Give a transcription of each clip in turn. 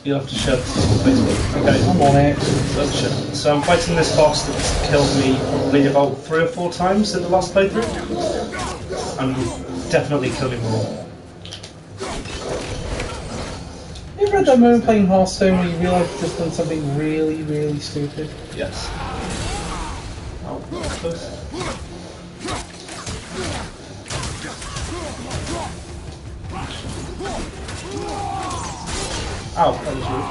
You'll have to share this on Facebook. Okay. I'm on it. So I'm fighting this boss that's killed me probably about 3 or 4 times in the last playthrough. And will definitely kill me more. You ever had that moment playing Hearthstone where you realise you've just done something really, really stupid? Yes. Oh, close. Ow, that was rude.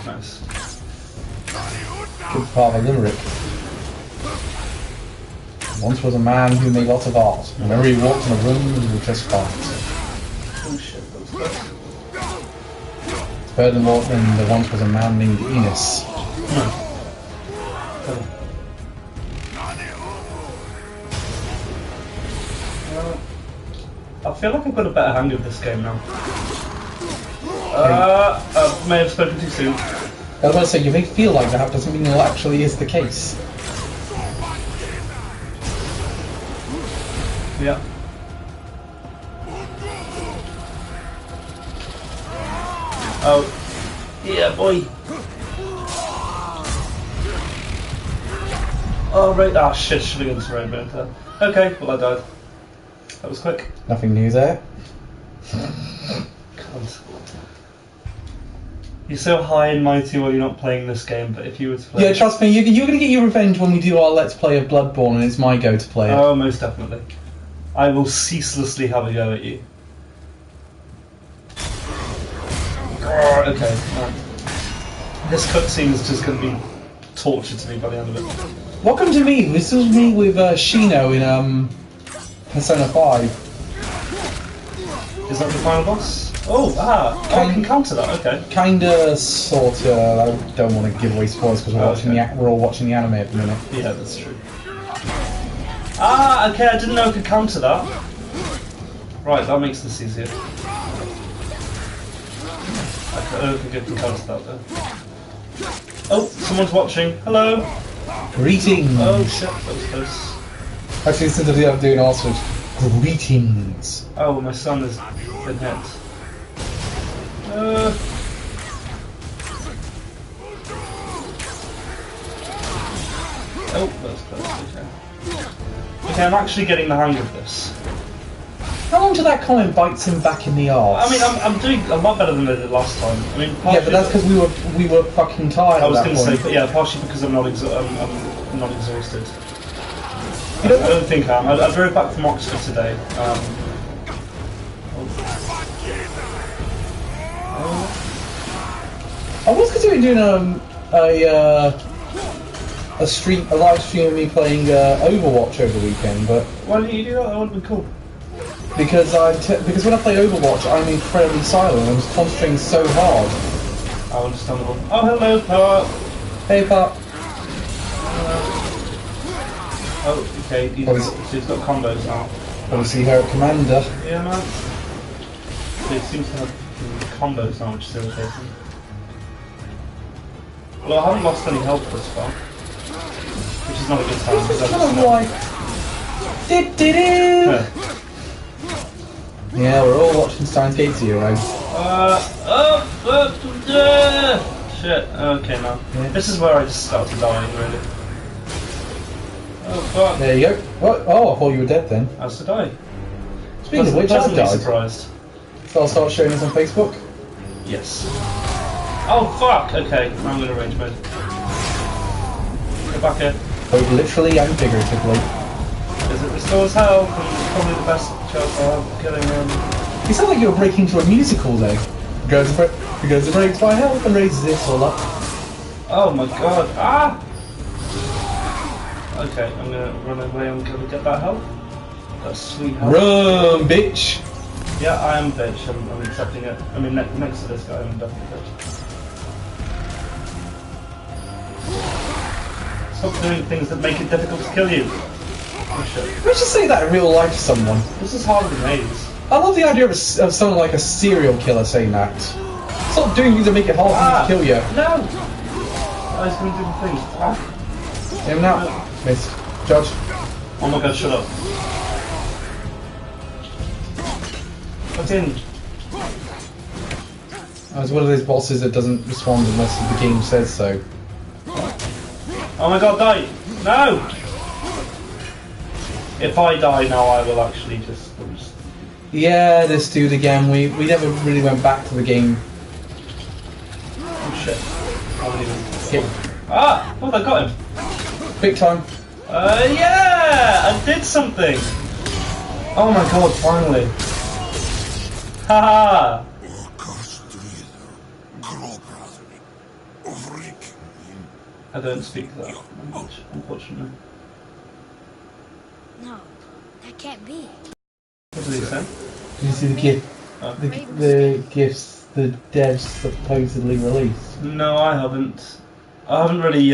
Nice. Good part of a limerick. Once was a man who made lots of art. Whenever he walked in a room, he would just fart. Oh shit, that was close. It's better than there once was a man named Enos. I feel like I've got a better hang of this game now. I may have spoken too soon. I was about to say, you may feel like that doesn't mean it actually is the case. Yeah. Oh. Yeah, boy. Oh, right. Ah, shit. Should have gone to Rainbow there. Okay, well, I died. That was quick. Nothing new there. God. You're so high and mighty while you're not playing this game, but if you were to play... Yeah, trust me, you're going to get your revenge when we do our Let's Play of Bloodborne, and it's my go to play it. Oh, most definitely. I will ceaselessly have a go at you. Okay. This cutscene is just going to be torture to me by the end of it. Welcome to me. This was me with Shino in Persona 5. Is that the final boss? Oh, I can counter that, okay. Kinda, sorta. I don't want to give away spoilers because we're all watching the anime at the minute. Yeah, that's true. Ah, okay, I didn't know I could counter that. Right, that makes this easier. I don't think I can counter that though. Oh, someone's watching. Hello. Greetings. Oh shit, that was close. Actually, instead of the other doing also, greetings. Oh, my son has been hit. Oh, that's close, okay. Okay, I'm actually getting the hang of this. How long till that comment bites him back in the arse? I mean, I'm doing a lot better than I did last time. I mean, yeah, but that's because we were fucking tired. I was going to say, but yeah, partially because I'm not exhausted. I don't think I am. I drove back from Oxford today. I was considering doing a live stream of me playing Overwatch over the weekend, but why didn't you do that? That would have been cool. Because when I play Overwatch, I'm incredibly silent. I'm concentrating so hard. Oh, understandable. Oh, hello, Pat. Hey, Pat. Oh, okay. He's got combos now. Obviously, her Commander. Yeah, man. He seems to have combos now, which is irritating. Well, I haven't lost any health thus far, which is not a good time. This is kind of like... Yeah, we're all watching Steins Gate Zero. Shit, okay now. Yeah. This is where I just started dying, really. Oh, fuck. There you go. What? Oh, I thought you were dead then. As did I. Speaking of which, I died. Surprised. So I'll start showing this on Facebook? Yes. Oh, fuck! Okay, I'm gonna range mode. Get back here. Both literally and figuratively. Because it restores health, and it's probably the best chance I'll have of killing him. You sound like you're breaking into a musical though. He goes to breaks my health and raises it all up. Oh my god, ah! Okay, I'm gonna run away and go get that health. That's sweet health. Run, bitch! Yeah, I am bitch, I'm accepting it. I mean, next to this guy, I'm definitely bitch. Stop doing things that make it difficult to kill you. Oh shit. Let's just say that in real life to someone. This is harder than Maze. I love the idea of someone like a serial killer saying that. Stop doing things that make it hard for me to kill you. No! I was going to do the thing. Ah. Him now. Miss. Judge. Oh my god, shut up. What's in? I was one of those bosses that doesn't respond unless the game says so. Oh my god, die! No! If I die now, I will actually just lose. Yeah, let's do it again. We never really went back to the game. Oh shit. I haven't even... Okay. Ah! Oh, I got him. Quick time. Yeah! I did something! Oh my god, finally. Haha! I don't speak that language, unfortunately. No, that can't be. What did he say? Did you see the gift? Oh. The gifts the devs supposedly released? No, I haven't. I haven't really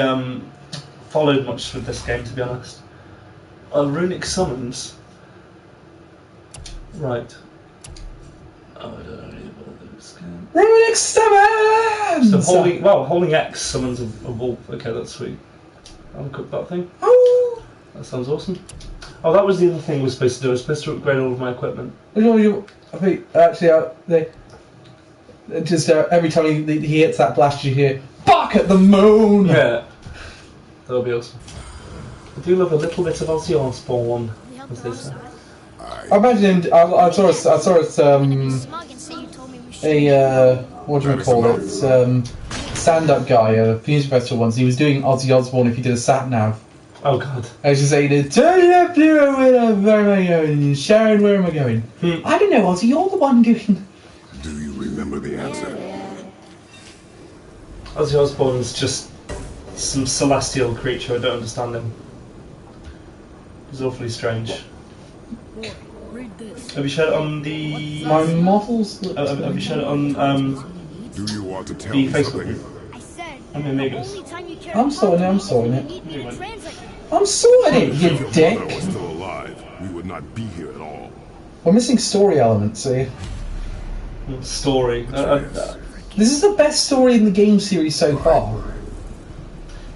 followed much with this game, to be honest. Runic summons. Right. Oh, I don't know really what this game. Runic summons! So holding X summons a wolf. Okay, that's sweet. I'll cook that thing. Oh! That sounds awesome. Oh, that was the other thing I was supposed to do. I was supposed to upgrade all of my equipment. I think actually they just every time he hits that blast, you hear "Bark at the moon." Yeah, that'll be awesome. I do love a little bit of Ozzy Osbourne, as they say. I imagine I saw a what do we call it? Stand-up guy, a music festival once. He was doing Ozzy Osbourne if he did a sat nav. Oh god. I was just saying, turn it up, where am I going? Sharon, where am I going? I don't know, Ozzy, you're the one doing... Do you remember the answer? Ozzy Osbourne's just some celestial creature. I don't understand him. He's awfully strange. Read this. Have you shared it on the... My models... have you shared it on Do you want to tell the me Facebook something? group? I said, I mean, maybe it's- only time you care I'm about sorting it, I'm something, sorting you it. need me to translate. I'm sorting it, you If your dick! brother was still alive, we would not be here at all. We're missing story elements here. Story. This is the best story in the game series so far.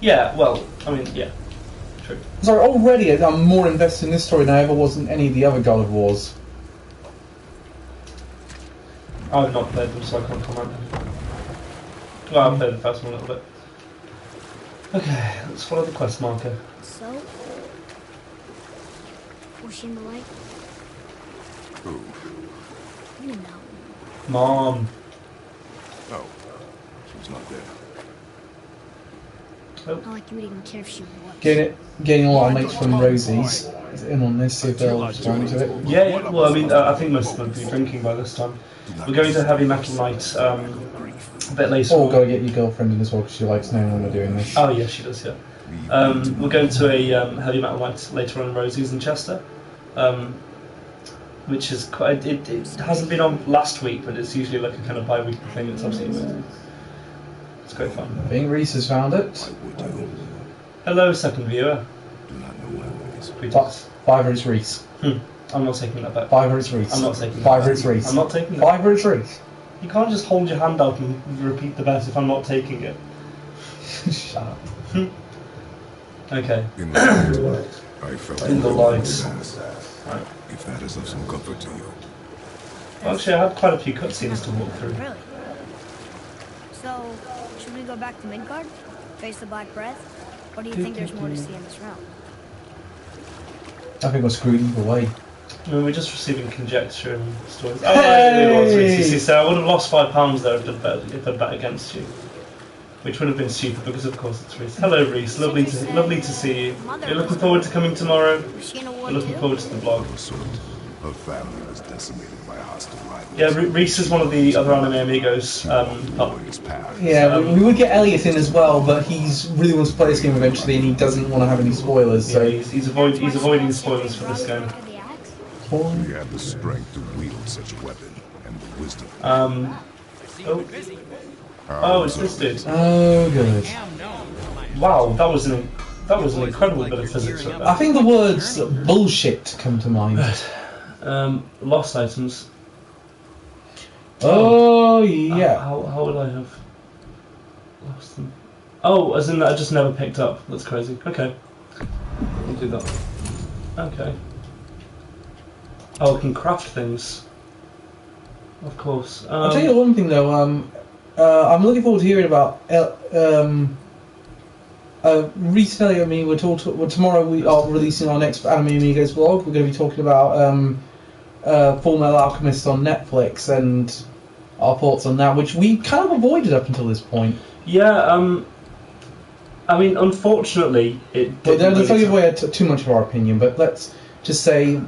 Yeah, well, I mean, yeah. True. Sorry, already I'm more invested in this story than I ever was in any of the other God of Wars. I've not played them, so I can't comment. Well, I've played the first one a little bit. Okay, let's follow the quest marker. So, was she in the light? Who? You know. Mom. Oh, she was not there. Not like you would even care if she was. Getting a lot of mates from Rosie's in on this, see if they'll respond to it. Yeah, well, I mean, I think most of them will be drinking by this time. We're going to Heavy Metal Night a bit later. Or go get your girlfriend in as well because she likes knowing when we're doing this. Oh, yeah, she does, yeah. We're going to a Heavy Metal Night later on in Rosie's in Chester, which is quite. It hasn't been on last week, but it's usually like a kind of bi-weekly thing. It's absolutely amazing. It's great fun. I think Reese has found it. Would you? Hello, second viewer. Do not know my ways. Greetings. Fiver it's Reese. I'm not taking that back. Fiver it's Reese. I'm not taking that Fiver back. it's Reese. I'm not taking that. Fiver it's Reese. You can't just hold your hand out and repeat the bet if I'm not taking it. Shut up. Okay. In the light, I felt In the light. Right. If that is of some comfort to you. Well, actually, I had quite a few cutscenes to walk through. Really? So, should we go back to Midgard? Face the Black Breath? Or do you think there's more to see in this realm? I think we're screwed either way. I mean, we're just receiving conjecture and stories. Oh, it was Reese. So I would have lost £5 there if I'd bet against you. Which would have been stupid because, of course, it's Reese. Hello, Reese. Lovely to see you. You're looking forward to coming tomorrow? Was she in a war You're looking too? forward to the blog. Her family was decimated by hostile rivals. Yeah, Reese is one of the other anime amigos. Following his path. Yeah, we would get Elliot in as well, but he's really wants to play this game eventually and he doesn't want to have any spoilers, Yeah, so... he's avoiding spoilers for this game. We have the strength to wield such a weapon and the wisdom. Oh, it's this dude. Oh, good. Wow, that was an incredible bit of physics right I there. think the words bullshit come to mind. Lost items. Oh, yeah. How would I have lost them? Oh, as in that I just never picked up. That's crazy. Okay. We'll do that. Okay. Oh, we can craft things. Of course. I'll tell you one thing though. I'm looking forward to hearing about. Recently, I mean, tomorrow we are releasing our next Anime Amigos vlog. We're going to be talking about Full Metal Alchemist on Netflix and our thoughts on that, which we kind of avoided up until this point. Yeah. I mean, unfortunately, it. But let's not give away too much of our opinion. But let's just say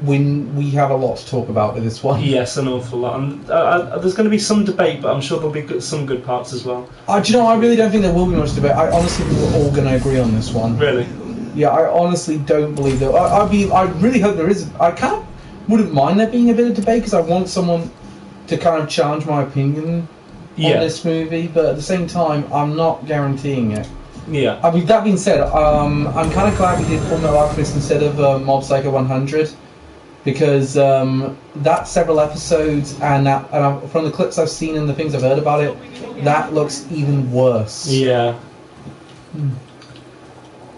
we have a lot to talk about with this one. Yes, an awful lot. And there's going to be some debate, but I'm sure there'll be some good parts as well. Do you know? I really don't think there will be much debate. I honestly think we're all going to agree on this one. Really? Yeah, I honestly don't believe that. I really hope there is. I kind of wouldn't mind there being a bit of debate because I want someone to kind of challenge my opinion on this movie. But at the same time, I'm not guaranteeing it. Yeah. I mean, that being said, I'm kind of glad we did Full Metal Alchemist instead of Mob Psycho 100. Because that's several episodes, and from the clips I've seen and the things I've heard about it, that looks even worse. Yeah.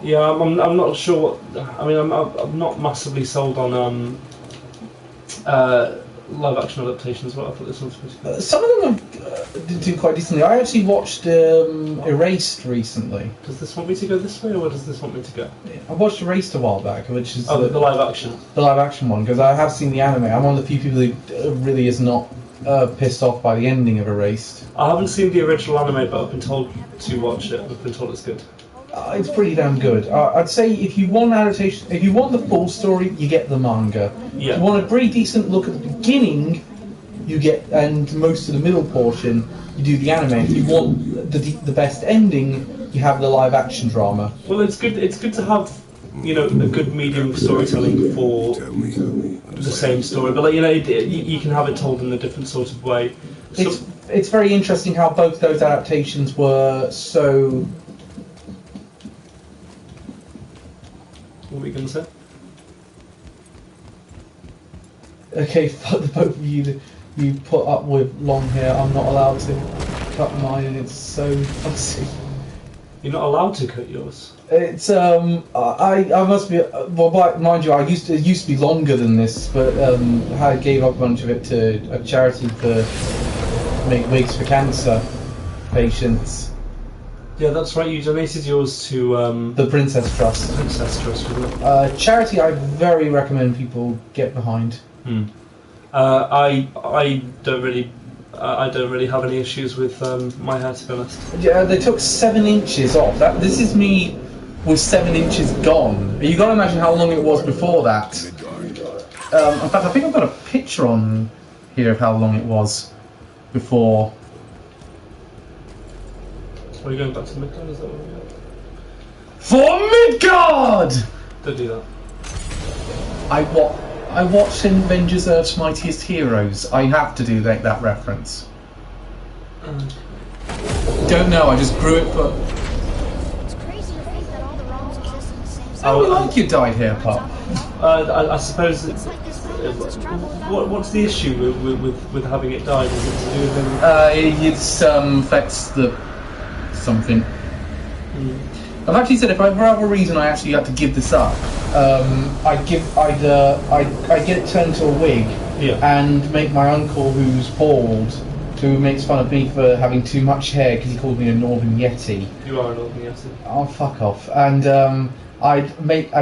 Yeah, I'm not sure what. I mean, I'm not massively sold on live action adaptations. What I thought this one's supposed to be. Some of them do quite decently. I actually watched Erased recently. Does this want me to go this way, or where does this want me to go? I watched Erased a while back, which is the live action. The live action one, because I have seen the anime. I'm one of the few people who really is not pissed off by the ending of Erased. I haven't seen the original anime, but I've been told to watch it. I've been told it's good. It's pretty damn good. I'd say if you want adaptation, if you want the full story, you get the manga. Yeah. If you want a pretty decent look at the beginning, you get, and most of the middle portion, you do the anime. If you want the best ending, you have the live action drama. Well, it's good. It's good to have, a good medium of storytelling for the same story. But you can have it told in a different sort of way. So, It's very interesting how both those adaptations were so. What were you going to say? Okay, fuck the both of you. You put up with long hair. I'm not allowed to cut mine, and it's so fussy. You're not allowed to cut yours. It's I must be well. Mind you, it used to be longer than this, but I gave up a bunch of it to a charity to make wigs for cancer patients. Yeah, that's right. You donated yours to The Princess Trust. Princess Trust, wasn't it? Charity I very recommend people get behind. I don't really have any issues with my hair, to be honest. Yeah, they took 7 inches off. This is me with 7 inches gone. You got to imagine how long it was before that. In fact, I think I've got a picture on here of how long it was before. Are we going back to Midgard? Is that what we're going? For Midgard! Don't do that. I watched Avengers Earth's Mightiest Heroes. I have to do that reference. Don't know, I just grew it for... It's crazy to think that all the realms exist in the same space. Oh, we like your dyed hair, Pop. I suppose it's... It's like this realm has traveled without What's the issue with having it dyed? Is it to do with them? It affects the... something. I've actually said if I, for whatever reason I actually had to give this up, I'd get it turned to a wig and make my uncle, who's bald, who makes fun of me for having too much hair because he called me a Northern Yeti. You are a Northern Yeti. Oh, fuck off. And I'd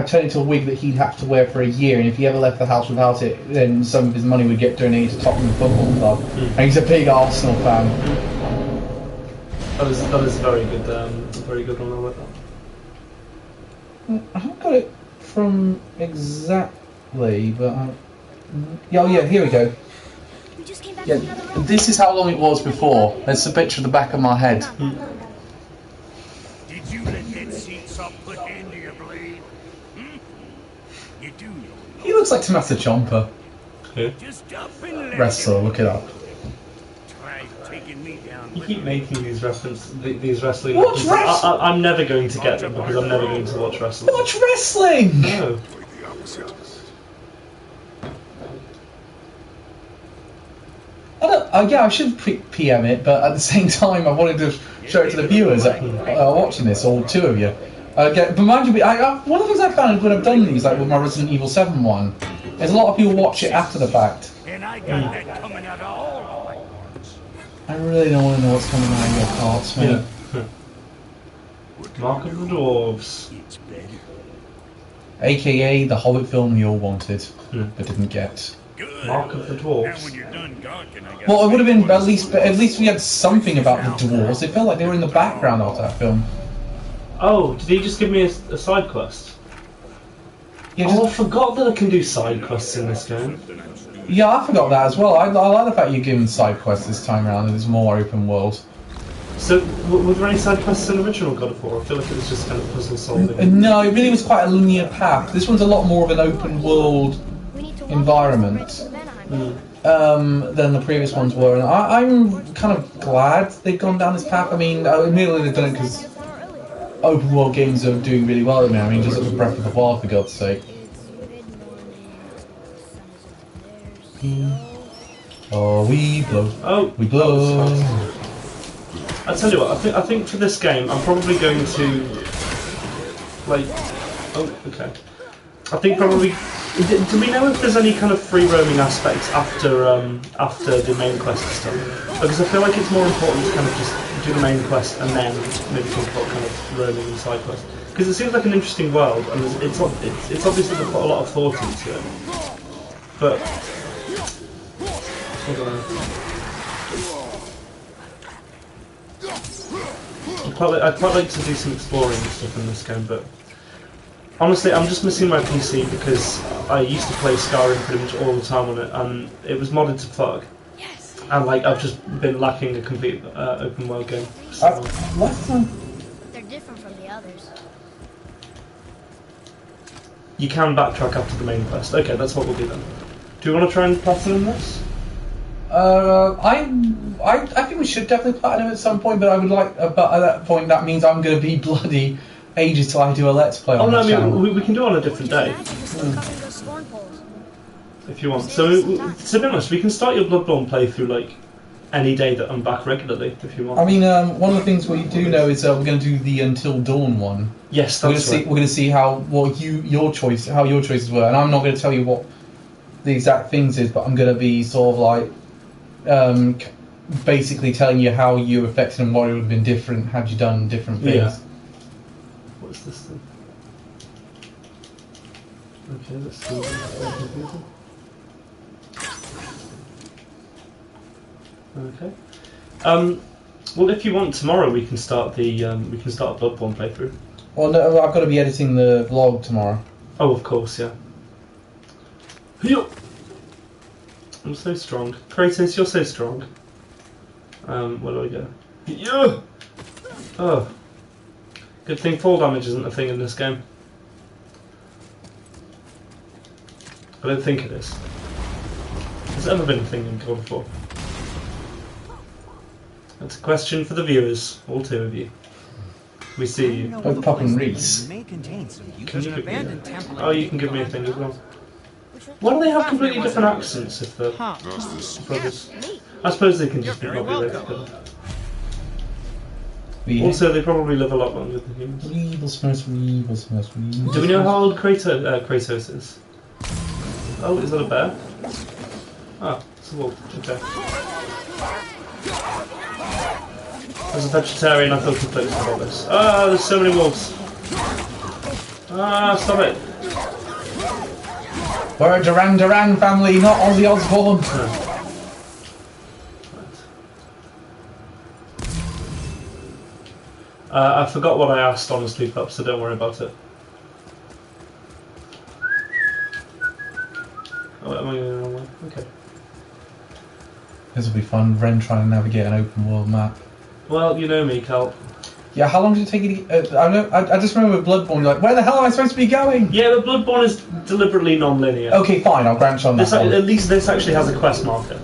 turn it into a wig that he'd have to wear for a year, and if he ever left the house without it, then some of his money would get donated to Tottenham Football Club. And he's a big Arsenal fan. That is very good one. I like that. I haven't got it from exactly, but yeah, here we go. We just came back Yeah, from another realm. this is how long it was before. There's a picture of the back of my head. Did you let that seat up put into your blade? You do know. He looks like Tommaso Ciampa. Yeah. Just up and let Wrestler, look it up. Try taking me down. You keep making these these wrestling. Watch references. wrestling! I'm never going to get them because I'm never going to watch wrestling. Watch wrestling! No. The opposite. Yeah, I should PM it, but at the same time I wanted to show it to the viewers that are watching this, all 2 of you. But mind you, one of the things I found when I've done these, like with my Resident Evil 7 one, is a lot of people watch it after the fact. And I got that coming out of all my parts. I really don't want to know what's coming out of your parts, mate. Mark of the Dwarves. It's better. AKA the Hobbit film you all wanted, but didn't get. Good. Mark of the Now Dwarves. when you're done gawking, I got Well, it would have been at least we had something about the dwarves. It felt like they were in the background of that film. Oh, did he just give me a side quest? Yeah, Oh, I forgot that I can do side quests in this game. yeah, I forgot that as well. I like the fact you're given side quests this time around and it's more open world. So, were there any side quests in original God of War? I feel like it was just kind of puzzle solving. No, it really was quite a linear path. This one's a lot more of an open world We need to walk environment. across the bridge to Vanaheim. Than the previous ones were, and I'm kind of glad they've gone down this path. I mean, admittedly they've done it because open world games are doing really well at the minute. I mean, just look at Breath of the Wild, for God's sake. Oh, we blow. Oh, We blow. I tell you what, I think for this game, I'm probably going to like. Oh, okay. I think probably. Do we know if there's any kind of free roaming aspects after the main quest is done? Because I feel like it's more important to kind of just do the main quest and then maybe think about kind of roaming and side quests. Because it seems like an interesting world, and it's obviously they put a lot of thought into it. But I don't know. I'd quite like to do some exploring and stuff in this game, but honestly, I'm just missing my PC because I used to play Skyrim pretty much all the time on it, and it was modded to fuck. Yes. And like I've just been lacking a complete open world game. So, They're different from the others. you can backtrack after the main quest. Okay, that's what we'll do then. Do you want to try and platinum this? I think we should definitely platinum at some point, but I would like. But at that point, that means I'm going to be bloody ages till I do a let's play on Oh no, this I channel. mean we can do it on a different day Magic is still covering those storm poles. if you want. So to be honest, we can start your Bloodborne playthrough like any day that I'm back regularly if you want. I mean, one of the things we do know is we're going to do the Until Dawn one. Yes, We're going to that's see. right. We're going to see how your choices were, and I'm not going to tell you what the exact things is, but I'm going to be sort of like, basically telling you how you affected and what it would have been different had you done different things. Yeah. What's this thing? Okay, let's see. Okay. Well, if you want, tomorrow we can start the Bloodborne playthrough. Well, no, I've got to be editing the vlog tomorrow. Oh, of course, yeah. Yo! I'm so strong. Kratos, you're so strong. Where do I go? Yeah! Oh. Good thing fall damage isn't a thing in this game. I don't think it is. Has it ever been a thing in God of War? That's a question for the viewers, all two of you. We see you. Both Puck and Reese. May contain some Can used you and give me abandoned that? temple. Oh, you can give me a thing as well. Why do they have completely different accents if they're Huh. brothers? Neat. I suppose they can just be You're very related welcome. together. We Also, they probably live a lot longer than humans. evil smurfs, evil smurfs, evil. Do we know how old Kratos is? Oh, is that a bear? Ah, it's a wolf. Okay. As a vegetarian, I feel completely about this. Ah, there's so many wolves. Ah, stop it. We're a Duran Duran family, not Ozzy Osbourne. I forgot what I asked, honestly, Pup, so don't worry about it. Oh, am I going the wrong way? Okay. This will be fun. Ren trying to navigate an open world map. Well, you know me, Cal. Yeah, how long did it take you to get... I just remember with Bloodborne, you're like, where the hell am I supposed to be going? Yeah, but Bloodborne is deliberately non-linear. Okay, fine, I'll grant you on that one. At least this actually has a quest marker.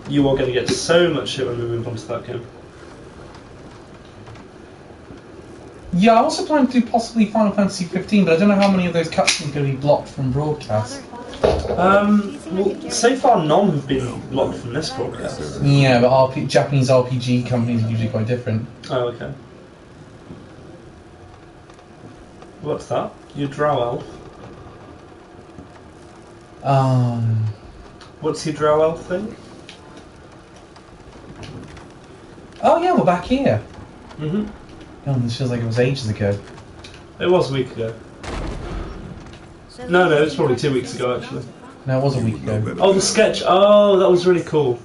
You are going to get so much shit when we move on to that game. Yeah, I also plan to do possibly Final Fantasy 15, but I don't know how many of those cutscenes are going to be blocked from broadcast. Well, so far none have been locked from this broadcast. Yeah, but Japanese RPG companies are usually quite different. Oh, okay. What's that? Your drow elf? What's your drow elf thing? Oh yeah, we're back here. Mm-hmm. Oh, this feels like it was ages ago. It was a week ago. No, it was probably 2 weeks ago, actually. No, it was a week ago. Oh, the sketch. Oh, that was really cool.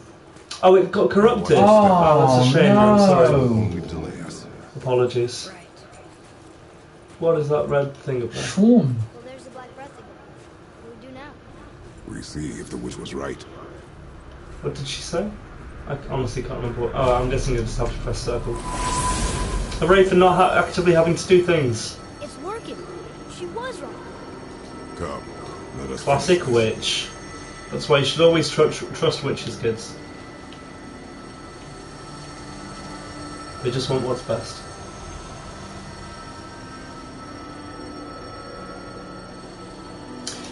Oh, it got corrupted. Oh, that's a shame. no. I'm sorry. Only delay us. Apologies. Right. What is that red thing up there? Swarm. Well, there's the Black Breath again. What do we do now? We see if the witch was right. What did she say? I honestly can't remember. Oh, I'm guessing you just have to press circle. Hooray for not actively having to do things. It's working. She was wrong. Come, let us. Classic witch. That's why you should always trust witches, kids. They just want what's best.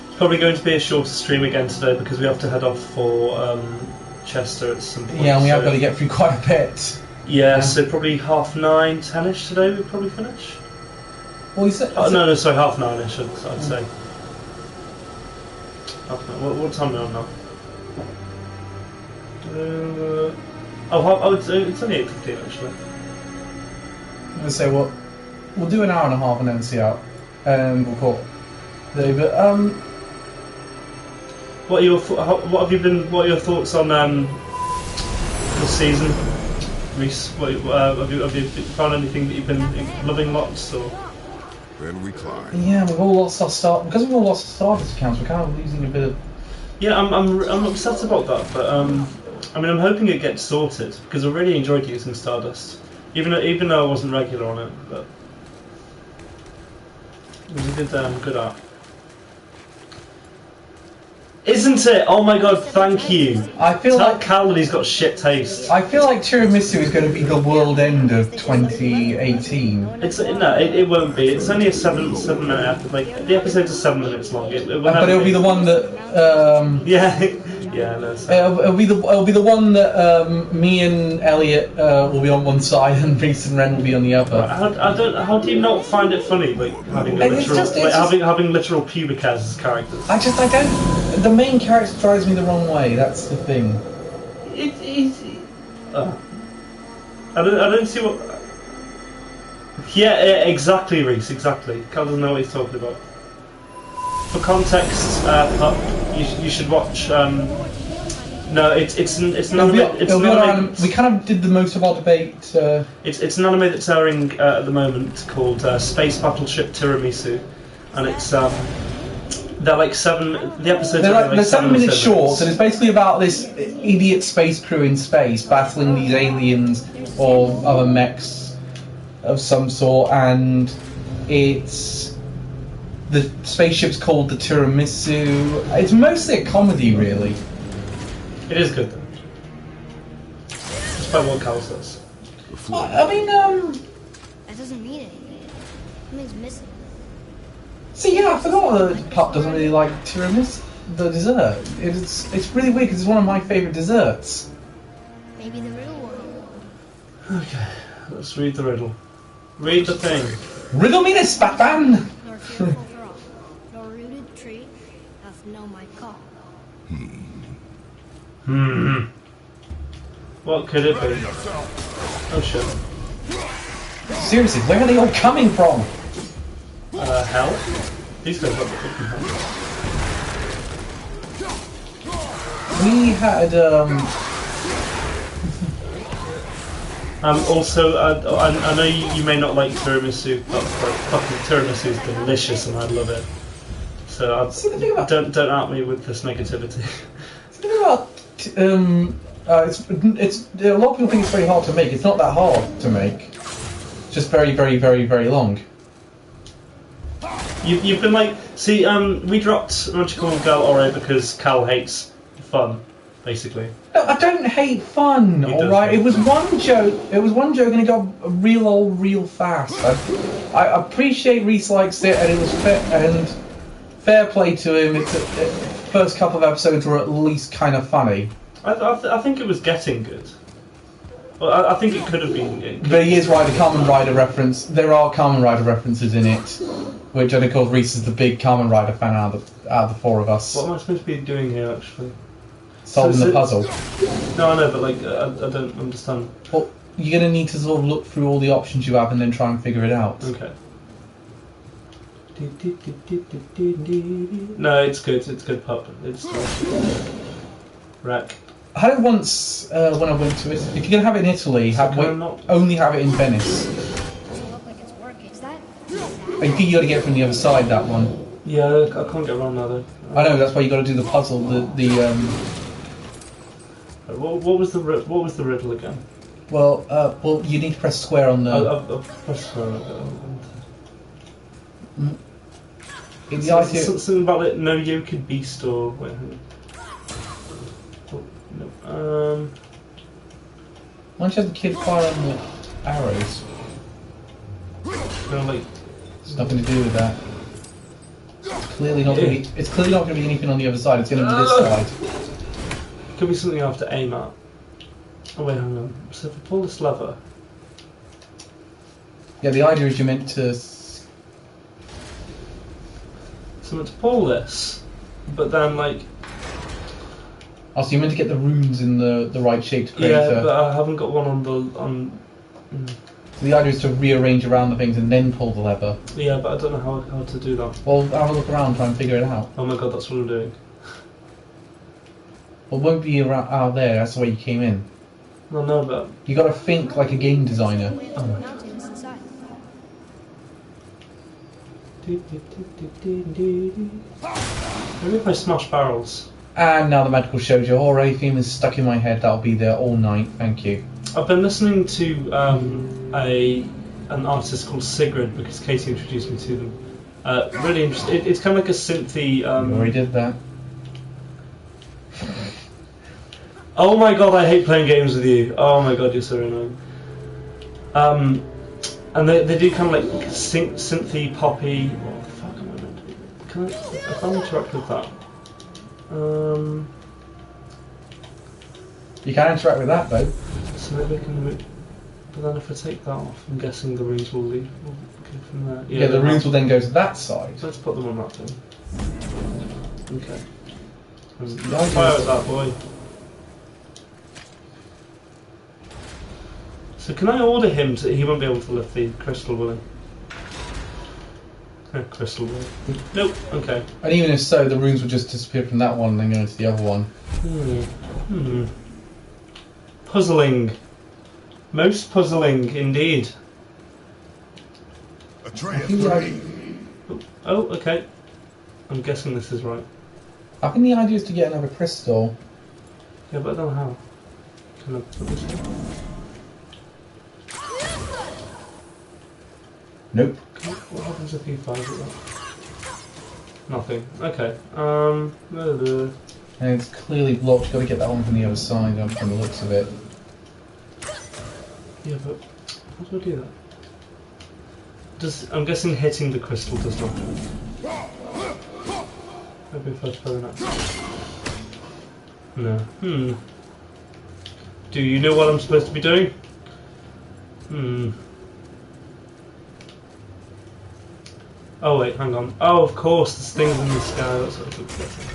It's probably going to be a shorter stream again today because we have to head off for Chester at some point. Yeah, and we have so- got to get through quite a bit. Yeah, so probably 9:30, 10ish today we'll probably finish. Well, you said, Oh, no, sorry, 9:30ish I'd say. Half 9. What time are we on now? It's only 8:15 actually. I'm gonna say we'll do an hour and a half and then see out, and we'll call it day. But What are your thoughts on this season, Reese? Have you found anything that you've been loving lots or? Then we climb. yeah, we've all lost our start because we've all lost our Stardust accounts. We're kind of losing a bit of. Yeah, I'm upset about that, but I mean I'm hoping it gets sorted because I really enjoyed using Stardust, even though I wasn't regular on it, but it was a good art. Isn't it? Oh my god, thank you. I feel Tell like Cal that he's got shit taste. I feel like Tiramisu is going to be the world end of 2018. It won't be. It's only a 7-minute episode. Like the episodes are 7 minutes long. But it'll be the one that. Yeah, no. It'll be the one that me and Elliot will be on one side and Reese and Ren will be on the other. How do you not find it funny, like having having literal pubic hairs as characters? I don't. The main character drives me the wrong way. That's the thing. I don't see what. Yeah, exactly, Reese. Exactly. Cal doesn't know what he's talking about. For context, Pup, you should watch. No, it's an anime. We kind of did the most of our debate. It's an anime that's airing at the moment called Space Battleship Tiramisu, and it's they're like the episodes They're 7 minutes short, so and it's basically about this idiot space crew in space battling these aliens or other mechs of some sort, and it's the spaceship's called the Tiramisu. It's mostly a comedy, really. It is good though. Despite what Cal says. I mean, That doesn't mean anything. Something's missing. see, yeah, I forgot that Pup doesn't really like tiramisu, the dessert. It's really weird because it's one of my favourite desserts. Maybe the real one. Okay, let's read the riddle. Read the thing. Riddle me this, Batman! Nor fearful thrall, nor rooted tree doth know my call. What could it be? Oh shit. Seriously, where are they all coming from? Hell? These guys got the fucking hell. We had, Also, I know you may not like tiramisu, but fucking tiramisu is delicious and I love it. So See, the thing about- don't out me with this negativity. the thing about, it's a lot of people think it's very hard to make. It's not that hard to make. It's just very, very, very, very long. You've been like, see, we dropped Magical Girl Ore because Cal hates fun, basically. No, I don't hate fun, He does alright? hate It was fun. one joke. It was one joke and it got real fast. I appreciate Reese likes it and it was fair play to him. first couple of episodes were at least kind of funny. I think it was getting good. Well, I think it could have been. But he is right, a Kamen Rider reference. There are Kamen Rider references in it, which I think of Reese is the big Kamen Rider fan out of the four of us. What am I supposed to be doing here, actually? Solving the puzzle. No, I know, but like, I don't understand. Well, you're going to need to sort of look through all the options you have and then try and figure it out. Okay. No, it's good. It's good, pup. It's wreck. I had it once when I went to Italy. If you're going to have it in Italy, only have it in Venice. Doesn't look like it's working. Is that? I think you got to get it from the other side, that one. Yeah, I can't get around that though. I know, that's why you got to do the puzzle. What was the riddle again? Well, you need to press square on the. I've pressed square. The idea. Something about it. No Yoked Beast or wait. Oh, no. Why don't you have the kid fire on the arrows? No, like. It's nothing to do with that. It's clearly not going to be. It's clearly not going to be anything on the other side. It's going to be this side. Could be something I have to aim at. Oh wait, hang on. So if I pull this lever. Yeah, the idea is you're meant to. So I'm meant to pull this, but then like. Oh, so you're meant to get the runes in the right shape to create Yeah, but I haven't got one on. So the idea is to rearrange around the things and then pull the lever. Yeah, but I don't know how to do that. Well, have a look around, try and figure it out. Oh my god, that's what I'm doing. Well, it won't be around out there. That's the way you came in. No, but You got to think like a game designer. Mountains inside. maybe if I smash barrels. And now the magical shoujo horror theme is stuck in my head. That'll be there all night. Thank you. I've been listening to an artist called Sigrid because Katie introduced me to them. Really interesting. It's kind of like a synthy. We already did that. Oh my god, I hate playing games with you. Oh my god, you're so annoying. And they do kind of like synthy, poppy. What the fuck am I meant to do? Can I can't interact with that. You can interact with that though. So maybe I can move. But then if I take that off, I'm guessing the runes will go from there. Yeah, the runes will then go to that side. Let's put them on that thing. Okay. The Fire idea at that boy. So can I order him to... He won't be able to lift the crystal, will he? Crystal boy. Nope, okay. And even if so, the runes will just disappear from that one and then go into the other one. Puzzling. Most puzzling, indeed. A tray of three. Oh, okay. I'm guessing this is right. I think the idea is to get another crystal. Yeah, but I don't know how. Can I put this in? Nope. What happens if he fires at that? Nothing. Okay. And it's clearly blocked. You've got to get that one from the other side from the looks of it. Yeah, but how do I do that? I'm guessing hitting the crystal does not. Maybe if I throw an axe. No. Do you know what I'm supposed to be doing? Oh wait, hang on. Oh, of course, there's things in the sky. That's what I keep forgetting.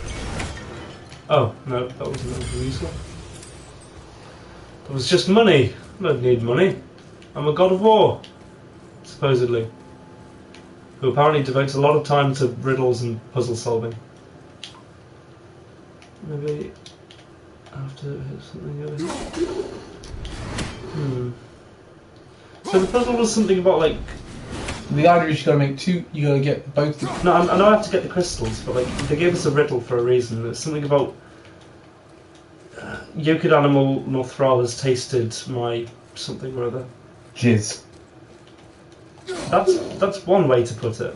Oh no, that wasn't useful. That was just money. I don't need money. I'm a god of war, supposedly, who apparently devotes a lot of time to riddles and puzzle solving. Maybe I have to hit something over here. So the puzzle was something about like. The idea is you got to make two. You got to get both. No, I know I have to get the crystals, but like they gave us a riddle for a reason. It's something about Yoked Animal Northrall has tasted my something or other. Jizz. That's one way to put it.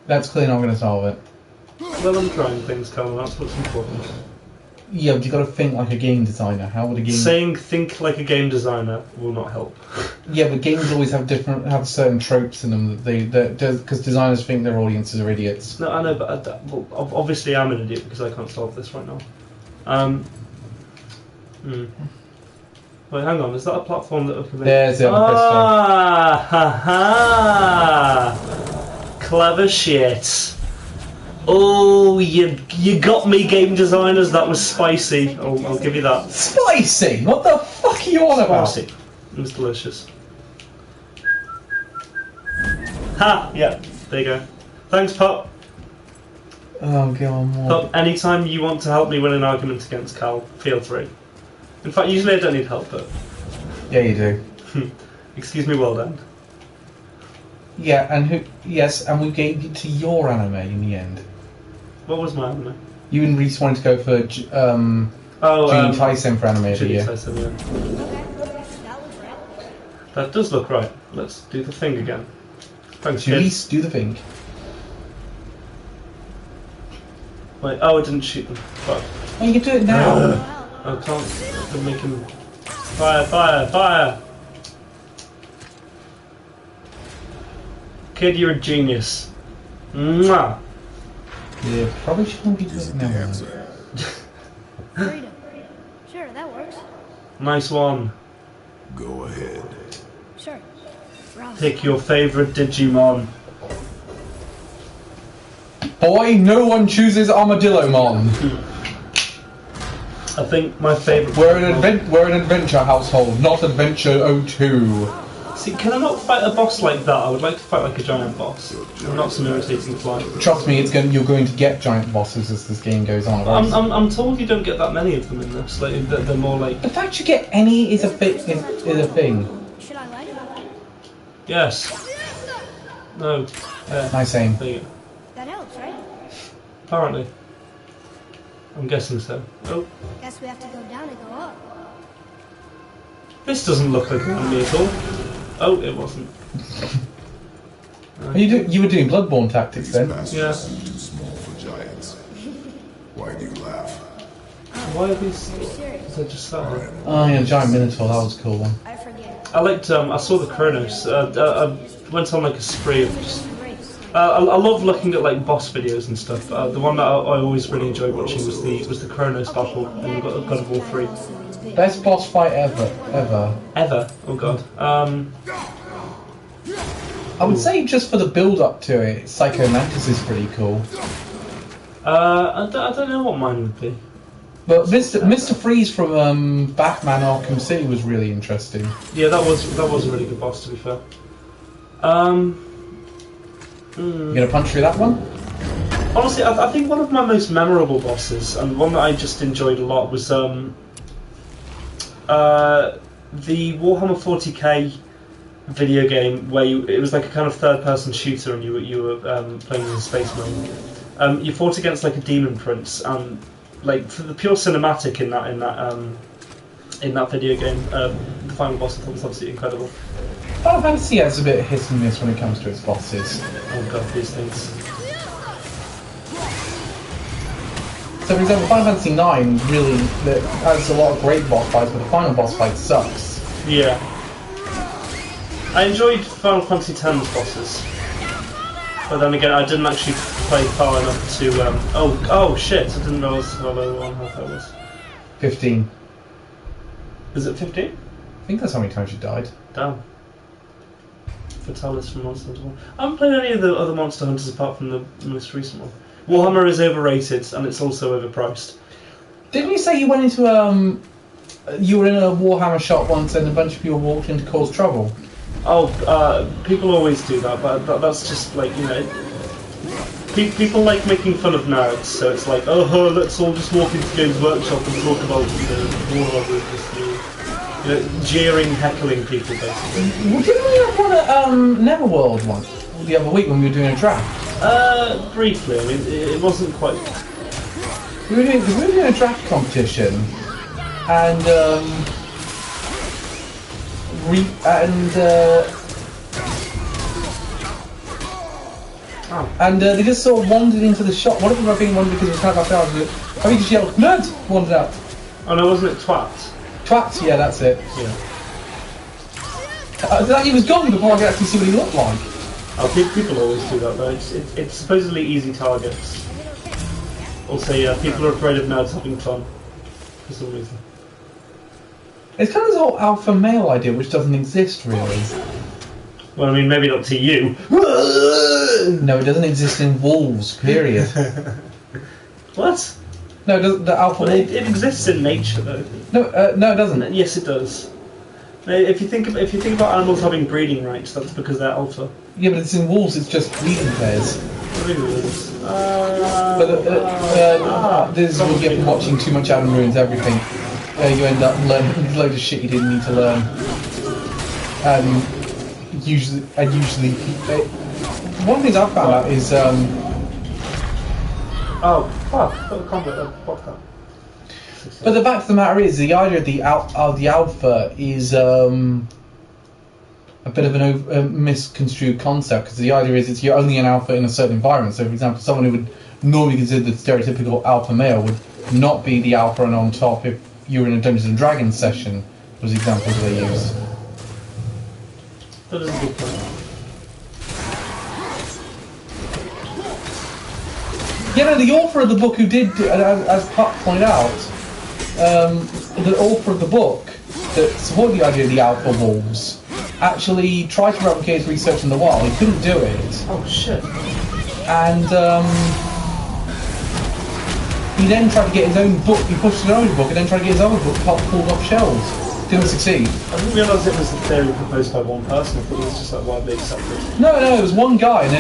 That's clearly not going to solve it. Well, I'm trying things, Colin. That's what's important. Yeah, but you got to think like a game designer. How would a game? Saying think like a game designer will not help. Yeah, but games always have certain tropes in them that because designers think their audiences are idiots. No, I know, but well, obviously I'm an idiot because I can't solve this right now. Wait, hang on. Is that a platform that we can make? There's the other crystal. Ha ha! Clever shit. Oh, you got me, game designers. That was spicy. I'll give you that. Spicy? What the fuck are you on about? Spicy. It was delicious. Ha! Yeah, there you go. Thanks, Pop. Oh god. Pop, anytime you want to help me win an argument against Cal, feel free. In fact, usually I don't need help, but... Yeah, you do. Excuse me, World End. Yeah, and who? Yes, and we gave it to your anime in the end. What was my anime? You and Reese wanted to go for Gene Tyson for anime of the Gene year. Tyson, yeah. Okay, that was right. That does look right. Let's do the thing again. Thanks, kid. Reese, do the thing. Wait, oh, I didn't shoot them. Fuck. Oh, you can do it now. I can't make him... Fire, fire, fire! Kid, you're a genius. Mwah! Yeah, probably shouldn't be doing it now. Freedom. Sure, that works. Nice one. Go ahead. Sure. Rouse. Pick your favourite Digimon. Boy, no one chooses Armadillomon. I think my favourite... We're an adventure household, not Adventure 02. See, can I not fight a boss like that? I would like to fight like a giant boss. And not some irritating fly. Trust me, you're going to get giant bosses as this game goes on. I'm told you don't get that many of them in this. Like, they're more like... The fact you get any is a thing. Should I light it? Yes. No. Yeah. Nice aim. There you go. That helps, right? Apparently. I'm guessing so. Oh. Guess we have to go down and go up. This doesn't look like an enemy at all. Oh, it wasn't. You were doing Bloodborne tactics then? Bastards Yeah. seem too small for giants. Why do you laugh? Why are these... Serious? They're just sat there. Oh yeah, giant minotaur. That was a cool one. I forget. I liked, I saw the Kronos. I went on like a spree of just... Race. I love looking at like boss videos and stuff. The one that I always really enjoyed watching was the Kronos battle in God of War 3. Best boss fight ever. Ever? Oh god. I would say just for the build up to it, Psycho Mantis is pretty cool. I don't know what mine would be. But Mr. Freeze from Batman Arkham City was really interesting. Yeah, that was a really good boss, to be fair. You gonna punch through that one? Honestly, I think one of my most memorable bosses, and one that I just enjoyed a lot, was the Warhammer 40k video game where it was like a kind of third-person shooter, and you were playing as a space marine. You fought against like a demon prince, and like for the pure cinematic in that video game, the final boss I thought was absolutely incredible. Final Fantasy has a bit of hit and miss when it comes to its bosses. Oh god, these things. So for example, Final Fantasy 9 really has a lot of great boss fights, but the final boss fight sucks. Yeah. I enjoyed Final Fantasy X's bosses. But then again, I didn't actually play far enough to... oh shit, I didn't realise how low on health I was. 15. Is it 15? I think that's how many times you died. Damn. Fatalis from Monster Hunter 1. I haven't played any of the other Monster Hunters apart from the most recent one. Warhammer is overrated, and it's also overpriced. Didn't you say you went into you were in a Warhammer shop once and a bunch of people walked in to cause trouble? Oh, people always do that, but that's just like, you know... People like making fun of nerds, so it's like, oh, let's all just walk into Games Workshop and talk about, Warhammer, jeering, heckling people, basically. Well, didn't we have one at Neverworld once the other week when we were doing a draft? Briefly. I mean, it wasn't quite. We were doing a draft competition, and they just sort of wandered into the shop. One of them, I think, wandered because it was kind of like Oh, he just yelled, "Nerd!" Wandered out. Oh no, wasn't it twat? Twats, yeah, that's it. Yeah. He was gone before I could actually see what he looked like. People always do that though. It's supposedly easy targets. Also, yeah, people are afraid of nerds having fun for some reason. It's kind of this whole alpha male idea, which doesn't exist really. Well, I mean, maybe not to you. No, it doesn't exist in wolves. Period. What? No, the alpha Well, wolf. it exists in nature, though. No, no, it doesn't. Yes, it does. If you think about animals having breeding rights, that's because they're alpha. Yeah, but it's in wolves. It's just breeding pairs. But this is what you get from watching too much Adam Ruins Everything. You end up learning a load of shit you didn't need to learn. Usually, one of the things I've found out is oh fuck! What that? but the fact of the matter is, the idea of the alpha is a bit of a misconstrued concept, because the idea is you're only an alpha in a certain environment. So, for example, someone who would normally consider the stereotypical alpha male would not be the alpha and on top if you were in a Dungeons and Dragons session, was the examples they used. That is a good point. Yeah, no, the author of the book who did, as Puck pointed out, the author of the book that supported the idea of the alpha wolves actually tried to replicate his research in the wild. He couldn't do it. Oh shit. And he then tried to get his own book, he pushed his own book and then tried to get his other book pulled off shelves. Didn't succeed. I didn't realise it was a theory proposed by one person. I thought it was just like widely accepted. No, it was one guy, and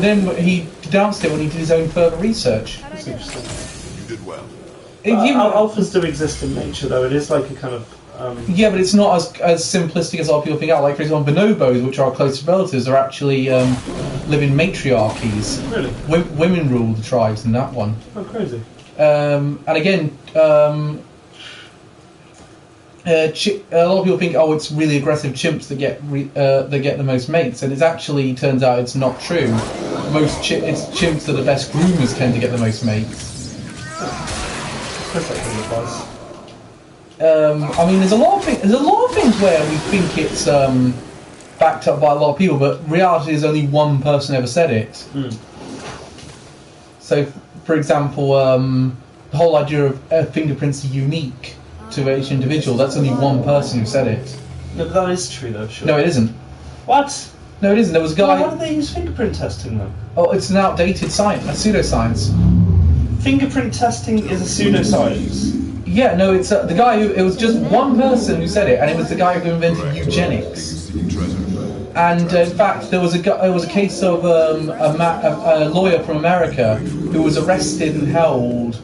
then he denounced it when he did his own further research. That's interesting. You did well. Alphas do exist in nature, though. It is like a kind of. Yeah, but it's not as simplistic as a lot of people think out. Like, for example, bonobos, which are our closest relatives, are actually live in matriarchies. Really? Women rule the tribes in that one. Oh, crazy. And again, a lot of people think, oh, it's really aggressive chimps that get the most mates, and it actually turns out it's not true. It's chimps that are the best groomers tend to get the most mates. That's like really advice. I mean, there's a lot of things where we think it's backed up by a lot of people, but reality is only one person ever said it. Mm. So, for example, the whole idea of fingerprints are unique to each individual, that's only one person who said it. No, but that is true, though, sure. No, it isn't. What? No, it isn't. There was a guy... Well, how do they use fingerprint testing, though? Oh, it's an outdated science, a pseudoscience. Fingerprint testing is a pseudoscience. Yeah, no, it's the guy who... It was just one person who said it, and it was the guy who invented eugenics. And in fact, there was a case of a lawyer from America who was arrested and held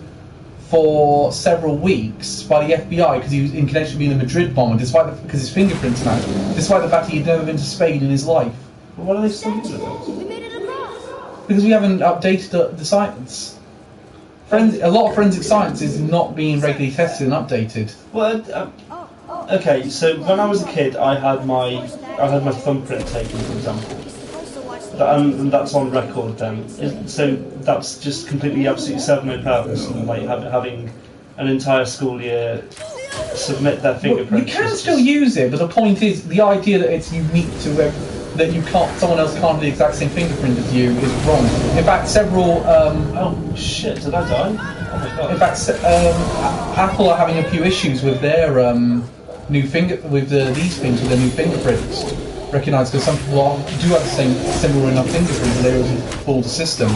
for several weeks by the FBI because he was in connection with the Madrid bomb, because his fingerprints matched, despite the fact he had never been to Spain in his life. Well, what are they still doing? We made it across. Because we haven't updated the science. A lot of forensic science is not being regularly tested and updated. Well, okay, so when I was a kid, I had my thumbprint taken, for example. And that's on record then. So that's just completely, absolutely served no purpose. Like having an entire school year submit their fingerprints. You can still use it, but the point is, the idea that it's unique to that someone else can't have the exact same fingerprint as you is wrong. In fact, several. Oh shit! Did I die? Oh my god. In fact, Apple are having a few issues with their these things with their new fingerprints. Recognised because some people do have the same similar enough fingerprints, they will pull the system.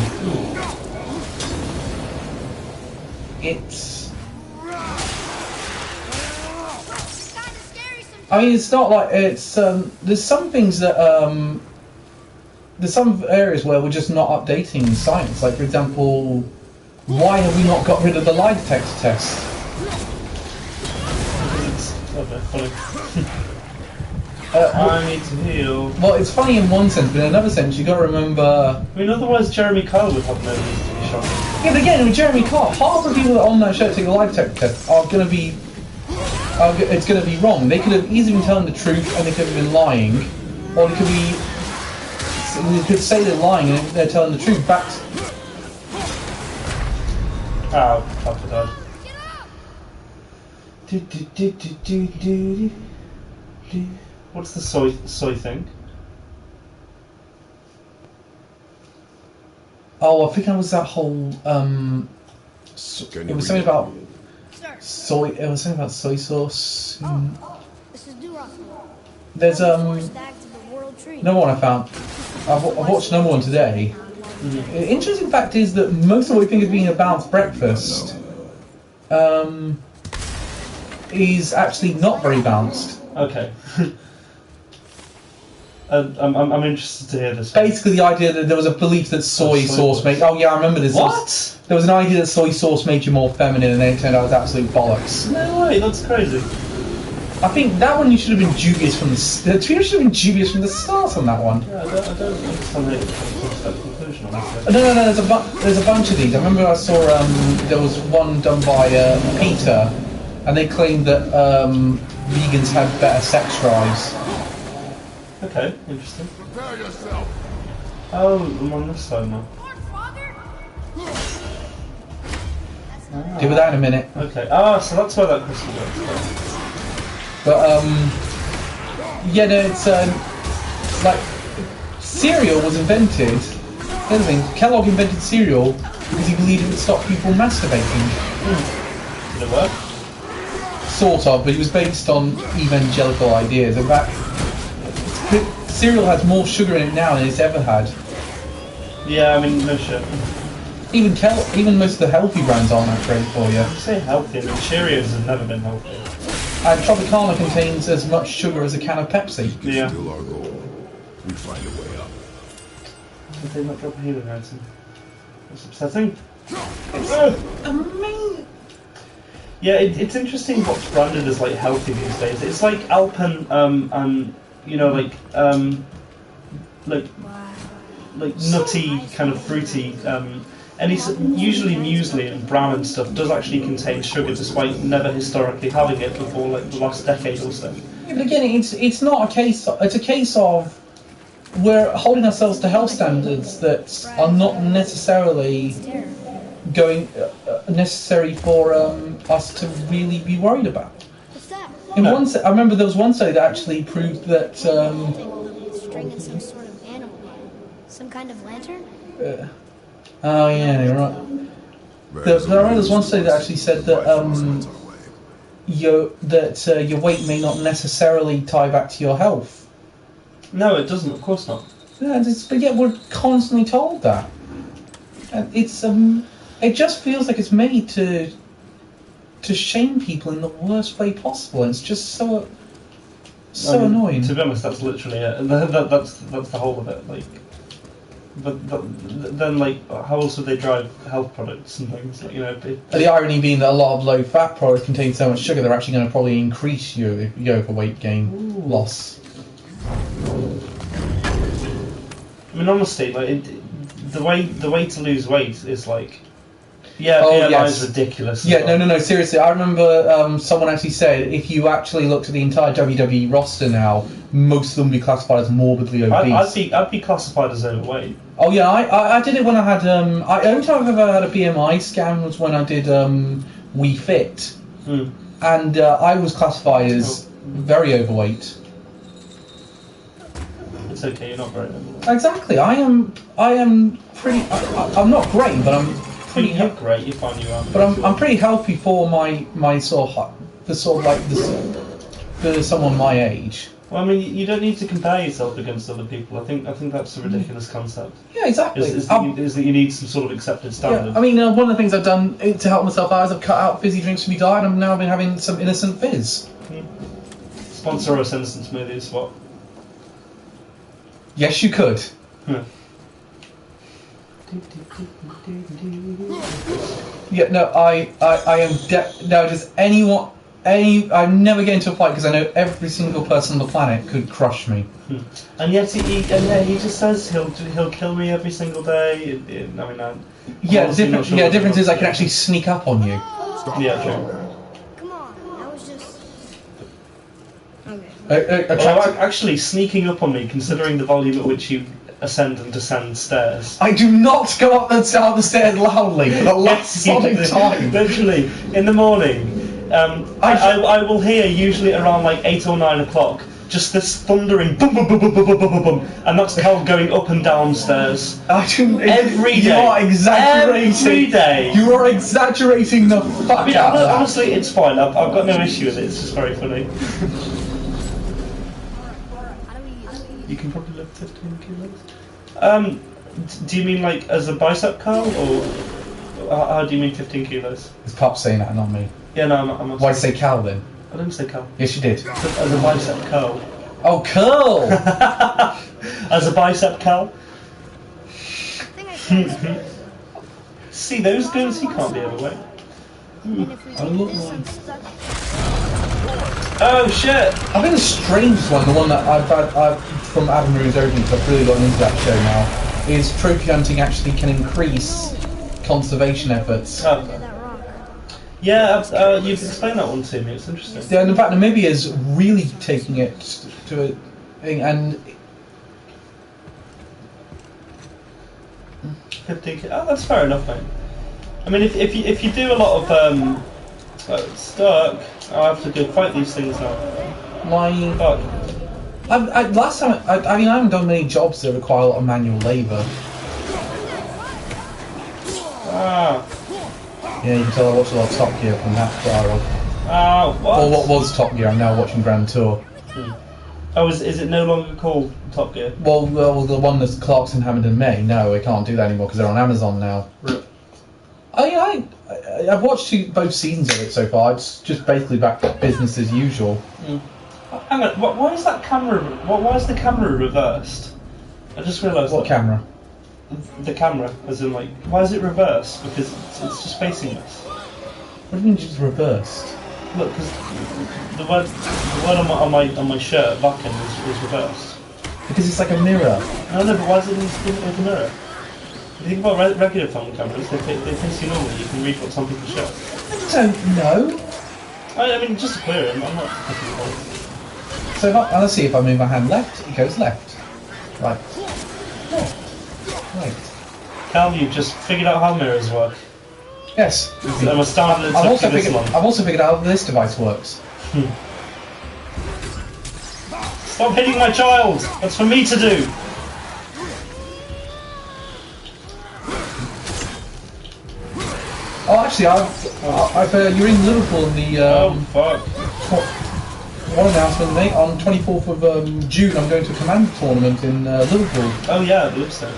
I mean, it's not like it's. There's some things that there's some areas where we're just not updating science. Like, for example, why have we not got rid of the lie detector test? Funny. I need to heal. Well, it's funny in one sense, but in another sense, you got to remember. I mean, otherwise Jeremy Kyle would have no reason to be shocked. Yeah, but again, with Jeremy Kyle, half the people that are on that show take the lie detector test are going to be. It's going to be wrong. They could have easily been telling the truth, and they could have been lying, or they could be. They could say they're lying and they're telling the truth. Oh, fuck, I died. What's the soy thing? Oh, I think it was that whole it was something about Sir. soy. It was something about soy sauce. This is Duroth. There's Stag to the world tree. another one I found. I've watched another one today. The interesting fact is that most of what we think of being a balanced breakfast is actually not very balanced. Okay. I'm interested to hear this. Basically, the idea that there was a belief that soy sauce made. Oh yeah, I remember this. What? There was an idea that soy sauce made you more feminine, and then it turned out it was absolute bollocks. No way, that's crazy. I think that one you should have been dubious from the. The should have been dubious from the start on that one. Yeah, I don't understand how you come to that conclusion, honestly. No. There's a bunch of these. I remember I saw there was one done by Peter, and they claimed that vegans had better sex drives. Okay, interesting. Prepare yourself. Oh, I'm on this side now. Deal with that in a minute. Okay. Ah, so that's why that crystal works. But yeah, no, it's like cereal was invented. The other thing, Kellogg invented cereal because he believed it would stop people masturbating. Did it work? Sort of, but it was based on evangelical ideas. In fact, cereal has more sugar in it now than it's ever had. Yeah, I mean, no shit. Even most of the healthy brands aren't that great for you. You say healthy, I mean, Cheerios have never been healthy. And Tropicana contains as much sugar as a can of Pepsi. Yeah. Still our goal. We find a way up. Did they not drop a healing item? That's upsetting. Amazing. Yeah, it's interesting what's branded as like healthy these days. It's like Alpen and you know like nutty kind of fruity. And usually muesli and bran and stuff does actually contain sugar, despite never historically having it before like the last decade or so. Yeah, but again, it's not a case. It's a case of we're holding ourselves to health standards that are not necessarily going necessary for us to really be worried about. What's that? I remember there was one study that actually proved that. String and some sort of animal. Some kind of lantern? Oh yeah, you're right. I remember there's one study that actually said that your weight may not necessarily tie back to your health. No, it doesn't. Of course not. Yeah, but yet we're constantly told that. And it's it just feels like it's made to shame people in the worst way possible. And it's just so annoying. To be honest, that's literally it. That's the whole of it. Like, but then like, how else would they drive health products and things? Like, you know. The irony being that a lot of low-fat products contain so much sugar, they're actually going to probably increase you for weight gain loss. I mean, honestly, like the way to lose weight is like, BMI is ridiculous. Yeah, no, seriously. I remember someone actually said if you actually looked at the entire WWE roster now, most of them would be classified as morbidly obese. I'd be classified as overweight. Oh yeah, I did it when I had the only time I've ever had a BMI scan was when I did Wii Fit, and I was classified as very overweight. It's okay, you're not very overweight. Exactly, I am pretty. I'm not great, but I'm pretty. You're great. You find you are. But I'm pretty healthy for my sort of for someone my age. Well, I mean, you don't need to compare yourself against other people. I think that's a ridiculous concept. Yeah, exactly. Is that you need some sort of accepted standard. Yeah, I mean, one of the things I've done to help myself out is I've cut out fizzy drinks from my diet, and I've now been having some innocent fizz. Sponsor us instant smoothies, what? Yes, you could. Yeah, no, I am no, just anyone. I'm never getting into a fight because I know every single person on the planet could crush me. And yet he just says he'll kill me every single day. The difference is I can actually sneak up on you. Yeah, true. Come on, that was just... Okay. Well, actually, sneaking up on me, considering the volume at which you ascend and descend stairs. I do not go up the stairs loudly for the last solid time. Literally, in the morning, I will hear usually around like 8 or 9 o'clock just this thundering boom boom boom boom boom boom boom boom, and that's Cal going up and down stairs. Every day. You are exaggerating. Every day. You are exaggerating the fuck out of that. Honestly, it's fine. I've got no issue with it. It's just very funny. You can probably lift 15 kilos. Do you mean like as a bicep curl, or how do you mean 15 kilos? It's Pop saying that, not me. Yeah, no, I'm Why say Cal then? I didn't say curl. Yes, you did. As a bicep curl. Oh, curl! As a bicep curl. See those girls? He can't be overweight. I look like... Oh shit! I think the strangest one, the one that I've from Adam Ruiz Open, because I've really gotten into that show now, is trophy hunting actually can increase conservation efforts. Yeah, you've explained that one to me. It's interesting. Yeah, and in fact, Namibia is really taking it to a thing, and 15. Oh, that's fair enough, mate. I mean, if you do a lot of stuck, I have to go fight these things now. my Fuck. last time I mean I haven't done many jobs that require a lot of manual labour. Ah. Yeah, you can tell I watched a lot of Top Gear from that dialogue. What? Or what was Top Gear? I'm now watching Grand Tour. Oh, is it no longer called Top Gear? Well, the one that's Clarkson, Hammond and May. No, we can't do that anymore because they're on Amazon now. Really? I've watched both seasons of it so far. It's just basically back to business as usual. Hang on, why is that camera? Why is the camera reversed? I just realised. What camera? The camera, as in like, why is it reversed? Because it's just facing us. What do you mean just reversed? Look, because the word on my shirt, Vakken, is reversed. Because it's like a mirror. No, but why is it in the mirror? If you think about regular film cameras, they face you normally. You can read what's on people's shirts. I don't know. I mean, just to clear him, I'm not picking it on. So let's see if I move my hand left, it goes left. Right. Left. Right. Cal, you've just figured out how mirrors work. Yes. I'm a standard. I've also figured out how this device works. Stop hitting my child! That's for me to do! Oh, actually, I've you're in Liverpool in the Oh, fuck. one announcement, mate. On 24th of June, I'm going to a Commander tournament in Liverpool. Oh, yeah, I believe so.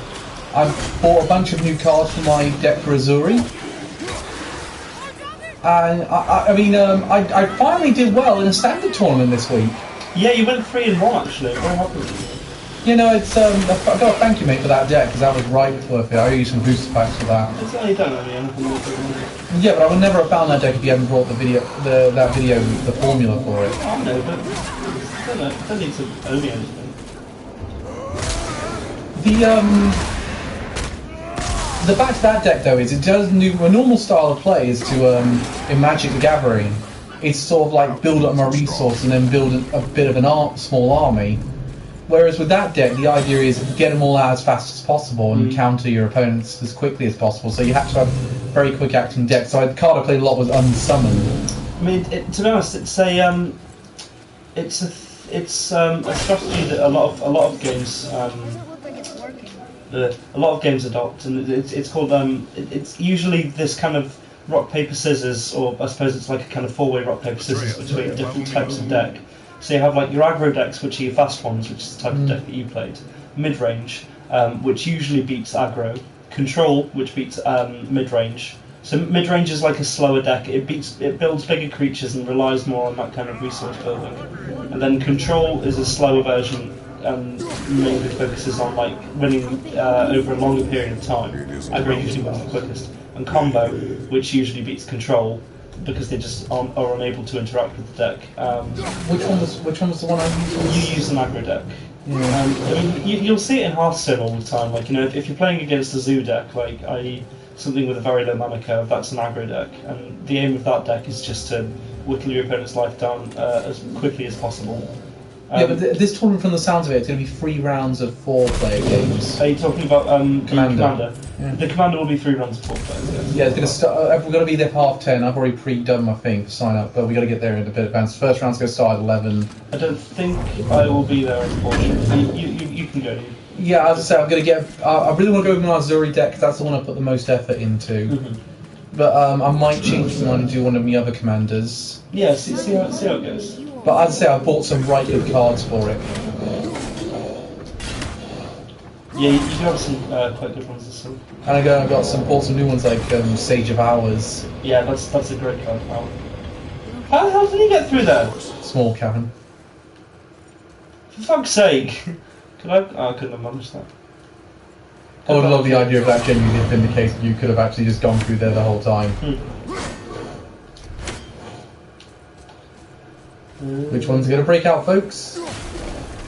I've bought a bunch of new cards for my deck for Azuri. And I finally did well in a standard tournament this week. Yeah, you went 3-1 actually. Very happy with you. You know, it's I've got to thank you, mate, for that deck because that was right worth it. I owe you some booster packs for that. It's you don't owe me anything more than Yeah, but I would never have found that deck if you hadn't brought the the formula for it. I know, but don't need to owe me anything. The back to that deck though is it does a normal style of play is to in Magic the Gathering, it's sort of like build up my resource and then build a bit of an small army. Whereas with that deck, the idea is get them all out as fast as possible and counter your opponents as quickly as possible. So you have to have very quick acting decks. So the card I played a lot was Unsummoned. I mean, to be honest, it's a strategy that a lot of games adopt, and it's called it's usually this kind of rock paper scissors, or I suppose it's like a kind of four-way rock paper scissors between different types of deck. So you have like your aggro decks, which are your fast ones, which is the type of deck that you played. Mid-range, which usually beats aggro. Control, which beats mid-range. So mid-range is like a slower deck. It builds bigger creatures and relies more on that kind of resource building. And then control is a slower version and mainly focuses on like winning over a longer period of time. Aggro usually wins the quickest. And combo, which usually beats control, because they just are unable to interact with the deck. Which one was the one I used? You use an aggro deck. Yeah. I mean, you'll see it in Hearthstone all the time. Like, you know, if you're playing against a zoo deck, like i.e. something with a very low mana curve, that's an aggro deck. And the aim of that deck is just to whittle your opponent's life down as quickly as possible. Yeah, but this tournament, from the sounds of it, it's going to be 3 rounds of 4-player games. Are you talking about Commander? Yeah. The Commander will be 3 rounds of 4 players. Yes. Yeah, it's going to start. We're going to be there for 10:30. I've already pre-done my thing for sign up, but we got to get there in a bit of advance. First round's going to start at 11. I don't think I will be there, unfortunately. You can go. Yeah, as I say, I'm going to get. I really want to go with my Azuri deck because that's the one I put the most effort into. Mm-hmm. But I might change my mind and do one of my other commanders. Yeah, see how it goes. But as I say, I bought some right good cards for it. Yeah, you do have some quite good ones this week. And I got bought some new ones like Sage of Hours. Yeah, that's a great card. How the hell did he get through there? Small cavern. For fuck's sake! I couldn't have managed that. I would love the idea of that genuinely have been the case. You could have actually just gone through there the whole time. Which one's going to break out, folks?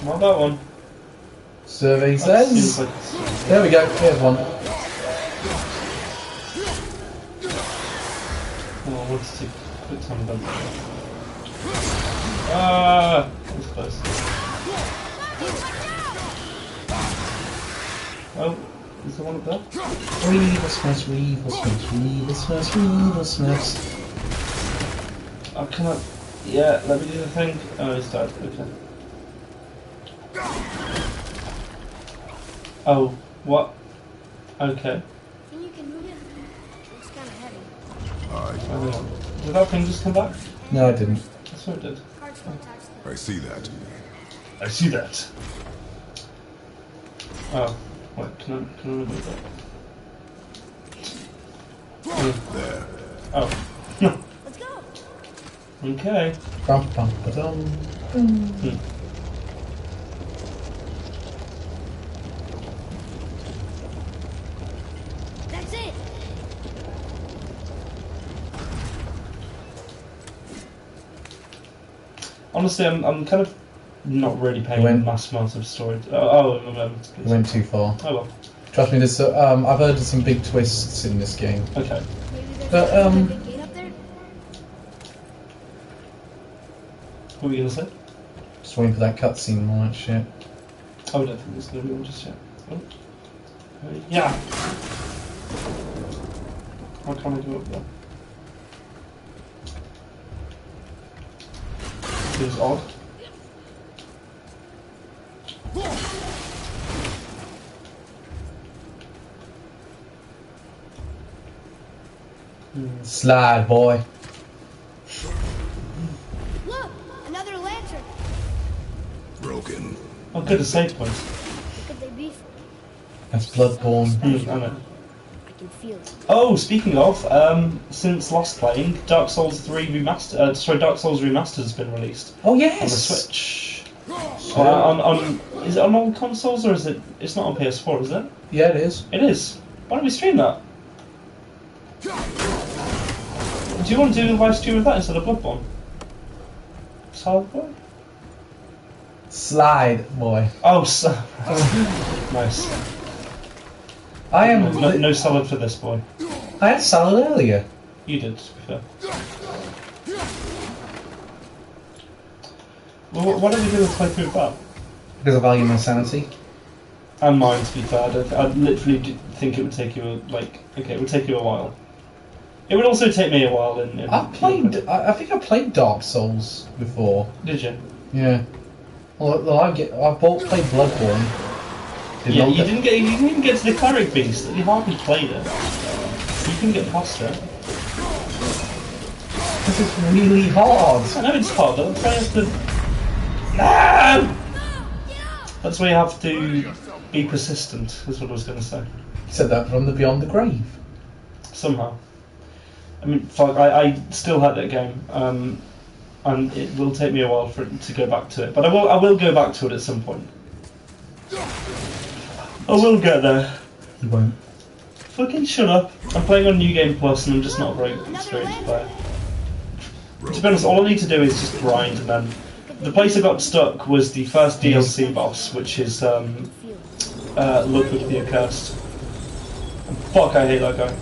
Not that one. Survey says. There we go. Here's one. Oh, let's take a quick time about that. Ah, that's close. Oh, is there one up there? Reaver Smiths, Reaver Smiths, Reaver Smiths, Reaver Smiths. I cannot. Yeah, let me do the thing. Oh, he's dead. Okay. Oh, what? Okay. Think you can move it? Looks kind of heavy. I don't know. Did that thing just come back? No, I didn't. That's what it did. Cards don't touch them. I see that. I see that. Oh, wait, can I remove that? There. Oh. Let's go. Okay. Bum, bum, ba-dum. That's it. Honestly, I'm kind of not really paying a mass amount of storage. It went too far. Oh well. Trust me, there's, I've heard of some big twists in this game. Okay. Maybe there's But, a big gate up there. What were you gonna say? Just waiting for that cutscene and all that shit. Oh, I don't think there's gonna be one just yet. Oh. Yeah. How can I go up there? Seems odd. Slide, boy. Look, another lantern. Broken. Oh, good, a save point. What could they be for? That's Bloodborne. I know. I can feel it. Oh, speaking of, since last playing, Dark Souls Dark Souls Remastered has been released Oh, on the yes! Switch. Is it on all consoles or is it? It's not on PS4, is it? Yeah, it is. It is. Why don't we stream that? Do you want to do a live stream of that instead of Bloodborne? Solid boy? Slide, boy. Oh, so nice. I am. No salad for this boy. I had salad earlier. You did, to be fair. Well, why don't we do a playthrough of that? Because I value my sanity. And mine, to be fair. I literally think it would take you it would take you a while. It would also take me a while in I think I played Dark Souls before. Did you? Yeah. Well, I played Bloodborne. Yeah, you didn't even get to the cleric beast. You hardly played it. You couldn't get past it. This is really hard. I know it's hard. That's why you have to. No! That's why you have to be persistent. Is what I was going to say. You said that from the Beyond the Grave. Somehow. I mean, fuck. I still had that game, and it will take me a while for it to go back to it. But I will go back to it at some point. I will get there. You won't. Fucking shut up. I'm playing on New Game Plus and I'm just not a very experienced player. To be honest, all I need to do is just grind, and then the place I got stuck was the first DLC boss, which is Ludwig the Accursed. And fuck, I hate that guy.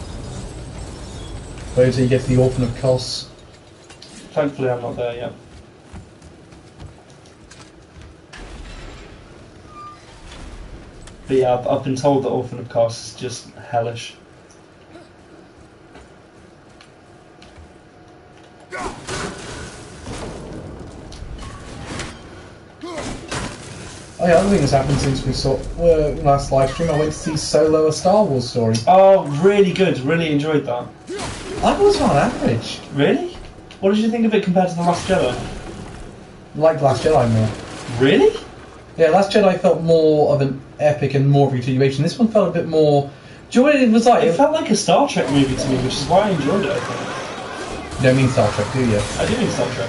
Wait until you get to the Orphan of Kos. Thankfully I'm not there yet. But yeah, I've been told that Orphan of Kos is just hellish. Oh, yeah, other thing that's happened since we saw last live stream, I went to see Solo: A Star Wars Story. Oh, really good. Really enjoyed that. I thought it was on average. Really? What did you think of it compared to The Last Jedi? Like Last Jedi more. Really? Yeah, Last Jedi felt more of an epic and more of a continuation. This one felt a bit more... Do you know what it was like? It felt like a Star Trek movie to me, which is why I enjoyed it, I think. You don't mean Star Trek, do you? I do mean Star Trek.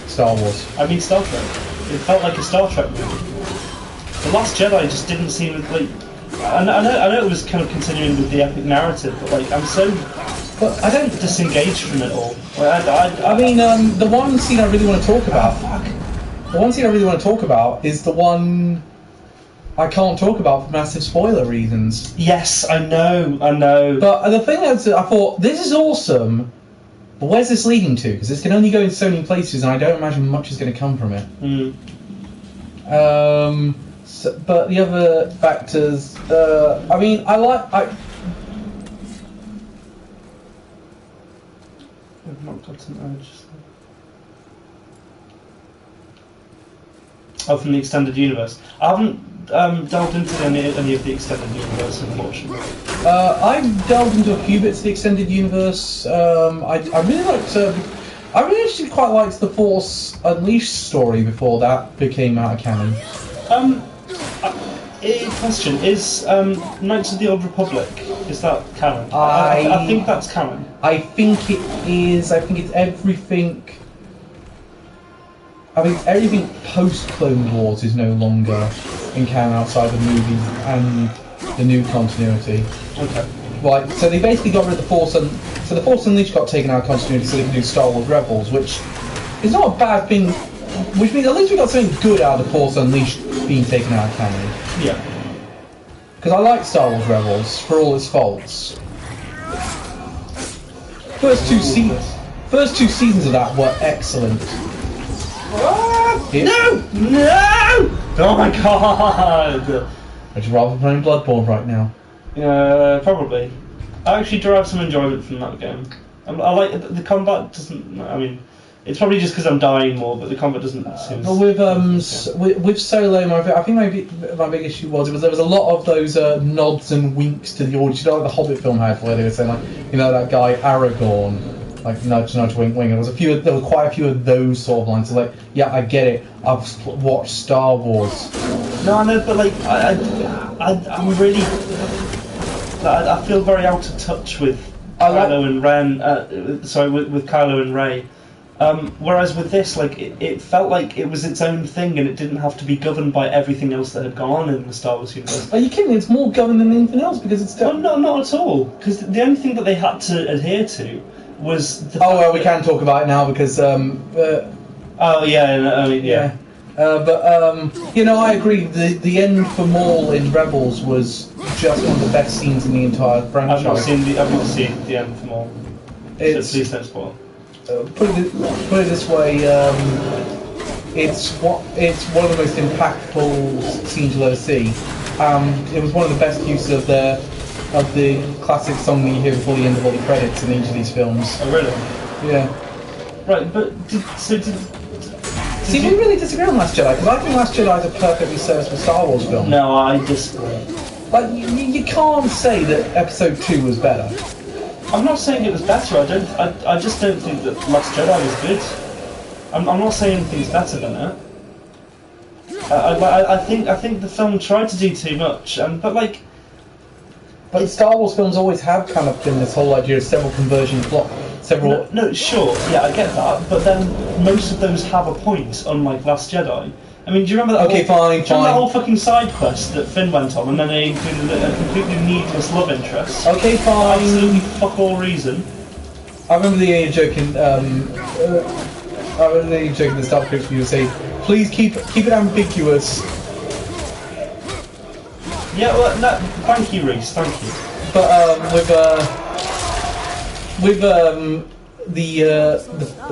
Star Wars. I mean Star Trek. It felt like a Star Trek movie. The Last Jedi just didn't seem like... I know it was kind of continuing with the epic narrative, but like, I'm so... But I don't... disengaged from it all. Like, I mean, the one scene I really want to talk about... fuck. The one scene I really want to talk about is the one I can't talk about for massive spoiler reasons. Yes, I know. But the thing is, I thought, this is awesome, but where's this leading to? Because this can only go in so many places, and I don't imagine much is going to come from it. But the other factors, I mean, I've not got an urge. Oh, from the extended universe. I haven't delved into any of the extended universe, unfortunately. I've delved into a few bits of the extended universe. I really liked. I really actually quite liked the Force Unleashed story before that became out of canon. Question: is Knights of the Old Republic, is that canon? I think that's canon. I think it is. I think it's everything. I think everything post Clone Wars is no longer in canon outside the movies and the new continuity. Okay. Right, so they basically got rid of the Force, so the Force Unleashed got taken out of continuity so they can do Star Wars Rebels, which is not a bad thing. Which means at least we got something good out of the Force Unleashed being taken out of canon. Yeah. Because I like Star Wars Rebels for all its faults. First two seasons of that were excellent. No! Oh my god! Would you rather be playing Bloodborne right now? Probably. I actually derive some enjoyment from that game. I like the combat. Doesn't. I mean, it's probably just because I'm dying more, but the combat doesn't seem. But with Solo, I think my big issue was there was a lot of those nods and winks to the audience. You know, like the Hobbit film had, where they were saying like, you know, that guy Aragorn. Like nudge, nudge, wink, wink. There were quite a few of those sort of lines. So like, yeah, I get it. I've watched Star Wars. No, I know, but like, I'm really. I feel very out of touch with Kylo and Ren. With Kylo and Rey. Whereas with this, like, it felt like it was its own thing, and it didn't have to be governed by everything else that had gone on in the Star Wars universe. Are you kidding? It's more governed than anything else because it's. No, not at all. Because the only thing that they had to adhere to was the we can talk about it now because yeah. You know, I agree. The end for Maul in Rebels was just one of the best scenes in the entire franchise. I've not seen the end for Maul. Please don't spoil. Put it this way, it's one of the most impactful scenes you'll ever see. It was one of the best uses of the classic song that you hear before the end of all the credits in each of these films. Oh really? Yeah. Right, but we really disagree on Last Jedi, because I think Last Jedi is a perfectly serviceable Star Wars film. No, I disagree. Like, you can't say that Episode 2 was better. I'm not saying it was better. I just don't think that Last Jedi was good. I'm not saying anything's better than it. I think the film tried to do too much, But Star Wars films always have kind of been this whole idea of several conversion plot, several. No, sure, yeah, I get that. But then most of those have a point, unlike Last Jedi. I mean, do you remember that? That whole fucking side quest that Finn went on, and then they included a completely needless love interest? Okay, fine. Absolutely fuck all reason. I remember the joking. The Star Trek you say, please keep it ambiguous. Yeah, well, no, thank you, Reese. Thank you. But with the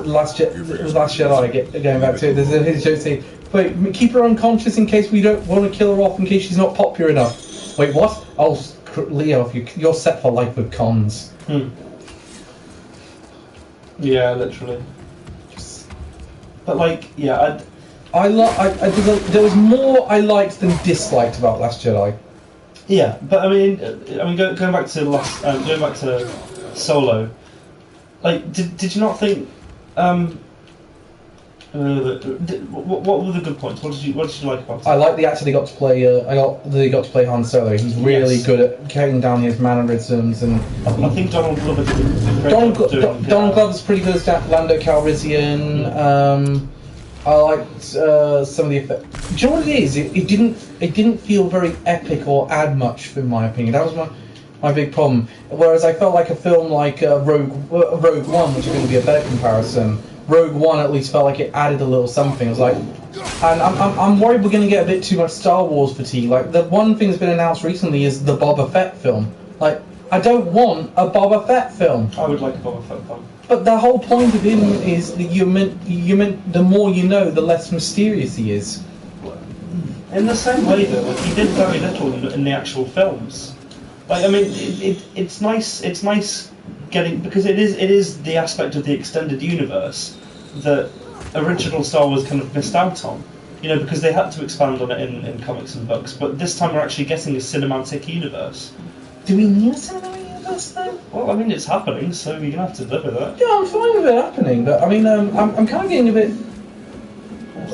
Last Jedi, going back to it, there's a joke saying, wait, keep her unconscious in case we don't want to kill her off, in case she's not popular enough. Wait, what? Oh, Leo, you're set for life with cons. Yeah, literally. But like, yeah, there was more I liked than disliked about Last Jedi. yeah. But I mean, going back to going back to Solo. Like, did you not think? What were the good points? What did you like about it? I like the actor they got to play. They got to play Han Solo. He's really good at getting down his mannerisms, and I think Donald Glover did a great Donald job doing, Donald Glover's pretty good as Lando Calrissian. I liked some of the effects. Do you know what it is? It didn't feel very epic or add much, in my opinion. That was my big problem. Whereas I felt like a film like Rogue One, which is going to be a better comparison. Rogue One at least felt like it added a little something. It was like, and I'm worried we're going to get a bit too much Star Wars fatigue. Like, the one thing that's been announced recently is the Boba Fett film. Like, I don't want a Boba Fett film. I would like a Boba Fett film. But the whole point of him is that you meant the more you know, the less mysterious he is. In the same way, though, like, he did very little in the actual films. Like, I mean, it's nice. It's nice getting, because it is the aspect of the extended universe that original Star Wars kind of missed out on. You know, because they had to expand on it in comics and books. But this time we're actually getting a cinematic universe. Do we need a cinematic universe though? Well, I mean, it's happening, so you're gonna have to live with it. Yeah, I'm fine with it happening, but I mean, I'm kind of getting a bit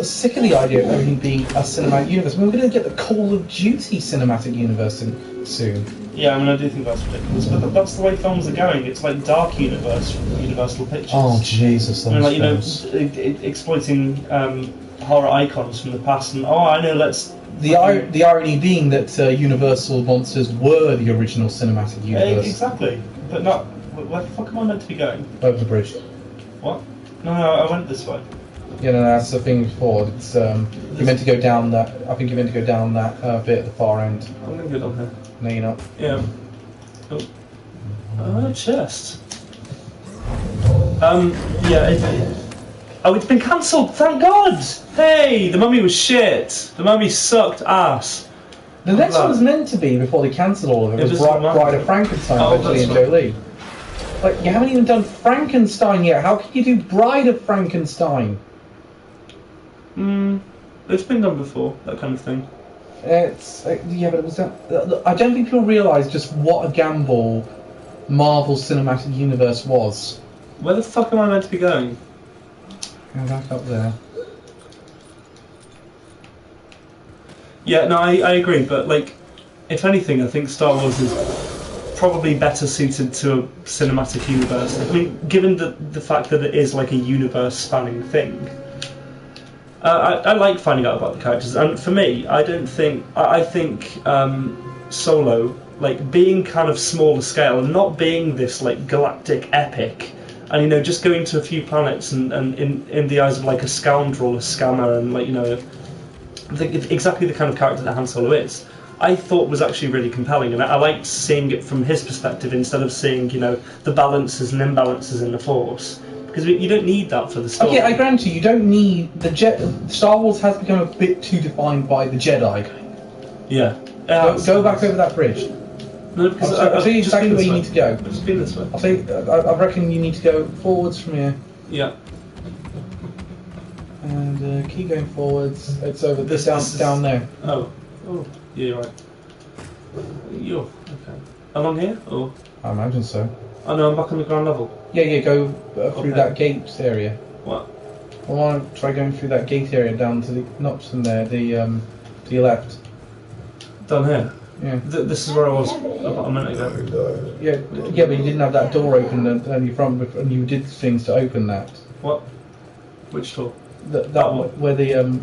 sick of the idea of everything being a cinematic universe. I mean, we're going to get the Call of Duty cinematic universe soon. Yeah, I mean, I do think that's ridiculous, but that's the way films are going. It's like Dark Universe from Universal Pictures. Oh Jesus! I mean, like, you know, exploiting horror icons from the past, and I know, let's. The irony being that Universal monsters were the original cinematic universe. Exactly, but not. Where the fuck am I meant to be going? Over the bridge. What? No, I went this way. Yeah, no, that's the thing before. It's you're meant to go down that. I think you're meant to go down that bit at the far end. I'm gonna go down here. No, you're not. Yeah. Oh, chest. Yeah. Oh, it's been cancelled. Thank God. Hey, The Mummy was shit. The Mummy sucked ass. The next one was meant to be, before they cancelled all of it, was Bride of Frankenstein with Angelina Jolie. Like, you haven't even done Frankenstein yet. How can you do Bride of Frankenstein? It's been done before, that kind of thing. Yeah, but it was done. I don't think people realise just what a gamble Marvel's cinematic universe was. Where the fuck am I meant to be going? Go back up there. Yeah, no, I agree, but like, if anything, I think Star Wars is probably better suited to a cinematic universe. I mean, given the fact that it is like a universe-spanning thing. I like finding out about the characters, and for me, I think Solo, like, being kind of smaller scale and not being this like galactic epic, and, you know, just going to a few planets and in the eyes of like a scoundrel, a scammer, and, like, you know, I think it's exactly the kind of character that Han Solo is, I thought was actually really compelling, and I liked seeing it from his perspective instead of seeing, you know, the balances and imbalances in the Force. Because you don't need that for the story. Okay, I grant you don't need Star Wars has become a bit too defined by the Jedi. Yeah. Go back over that bridge. No, because I'll tell you exactly where you need to go. I've just been this way. I reckon you need to go forwards from here. Yeah. And keep going forwards. It's over down there. Oh, yeah, you're right. You're okay. Along here, or? I imagine so. Oh no, I'm back on the ground level. Yeah, go through that gate area. What? I want to try going through that gate area down to the, not from there, to your left. Down here? Yeah. This is where I was about a minute ago. Yeah, but you didn't have that door open and you did things to open that. What? Which door? That one. Where the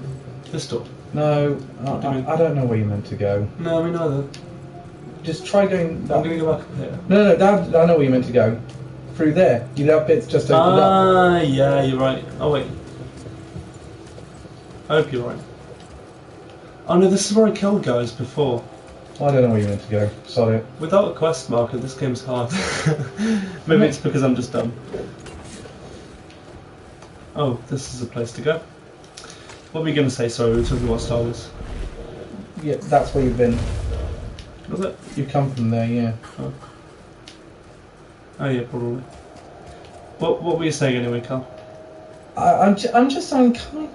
This door? No, I don't know where you're meant to go. No, me neither. Just try going. I'm going to go back up here. No, I know where you're meant to go. Through there. You'd have bits just opened up. Ah, yeah, you're right. Oh, wait. I hope you're right. Oh no, this is where I killed guys before. I don't know where you're meant to go. Sorry. Without a quest marker, this game's hard. Maybe it's because I'm just dumb. Oh, this is a place to go. What were you going to say? Sorry, we were talking about Star Wars. Yeah, that's where you've been. Was it? You come from there, yeah. Oh yeah, probably. What were you saying anyway, Carl? I'm just unkind.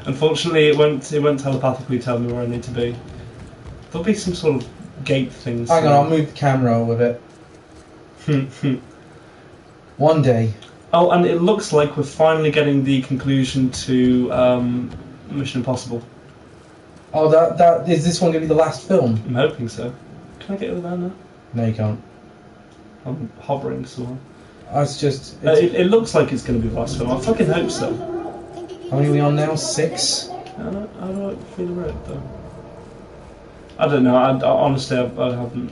Unfortunately, it won't telepathically tell me where I need to be. There'll be some sort of gate things. Hang on, I'll move the camera with it. One day. Oh, and it looks like we're finally getting the conclusion to Mission Impossible. Oh, that is this one going to be the last film? I'm hoping so. Can I get over there now? No, you can't. I'm hovering somewhere. It's just. It looks like it's going to be the last film. I fucking hope so. How many are we on now? 6? How do I feel about it though? I don't know. I honestly, I haven't.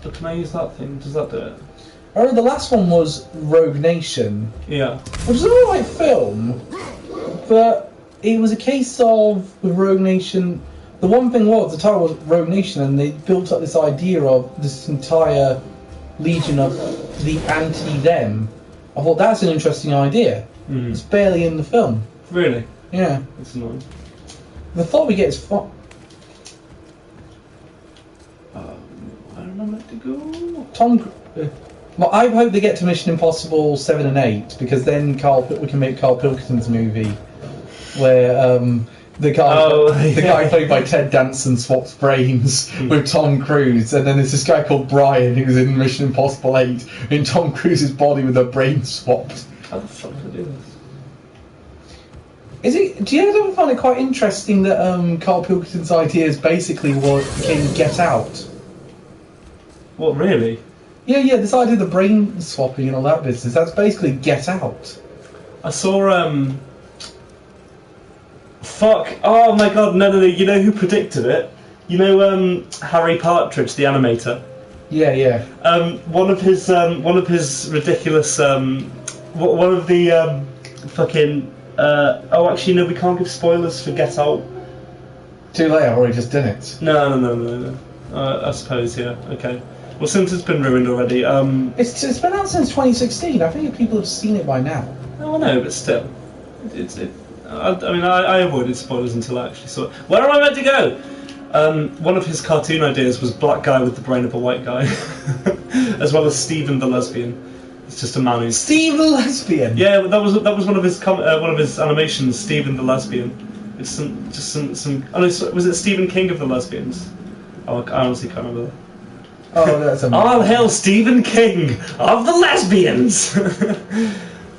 But can I use that thing? Does that do it? Oh, the last one was Rogue Nation. Yeah. Which was an alright film, but it was a case of with Rogue Nation. The one thing was the title was Rogue Nation, and they built up this idea of this entire legion of the anti-them. I thought that's an interesting idea. It's barely in the film. Really? Yeah. That's annoying. The thought we get is fun. Where am I meant to go? Well, I hope they get to Mission Impossible 7 and 8 because then we can make Carl Pilkington's movie where the guy played by Ted Danson swaps brains with Tom Cruise, and then there's this guy called Brian who's in Mission Impossible 8 in Tom Cruise's body with a brain swapped. How the fuck do I do this? Do you ever find it quite interesting that Carl Pilkington's idea is basically what became Get Out? What, really? Yeah, this idea of the brain swapping and all that business, that's basically Get Out. I saw, fuck, oh my god, no, you know who predicted it? You know, Harry Partridge, the animator? Yeah. One of his ridiculous, one of the, fucking, oh actually no, we can't give spoilers for Get Out. Too late, I've already just done it. No. I suppose, yeah, okay. Well, since it's been ruined already, It's been out since 2016. I think people have seen it by now. Oh, I know, but still. I avoided spoilers until I actually saw it. Where am I meant to go? One of his cartoon ideas was black guy with the brain of a white guy. As well as Stephen the lesbian. It's just a man who's... Steve the lesbian? Yeah, that was one of his animations, Stephen the lesbian. It's some... Oh no, was it Stephen King of the lesbians? Oh, I honestly can't remember that. Oh, that's amazing. All hail Stephen King of the lesbians!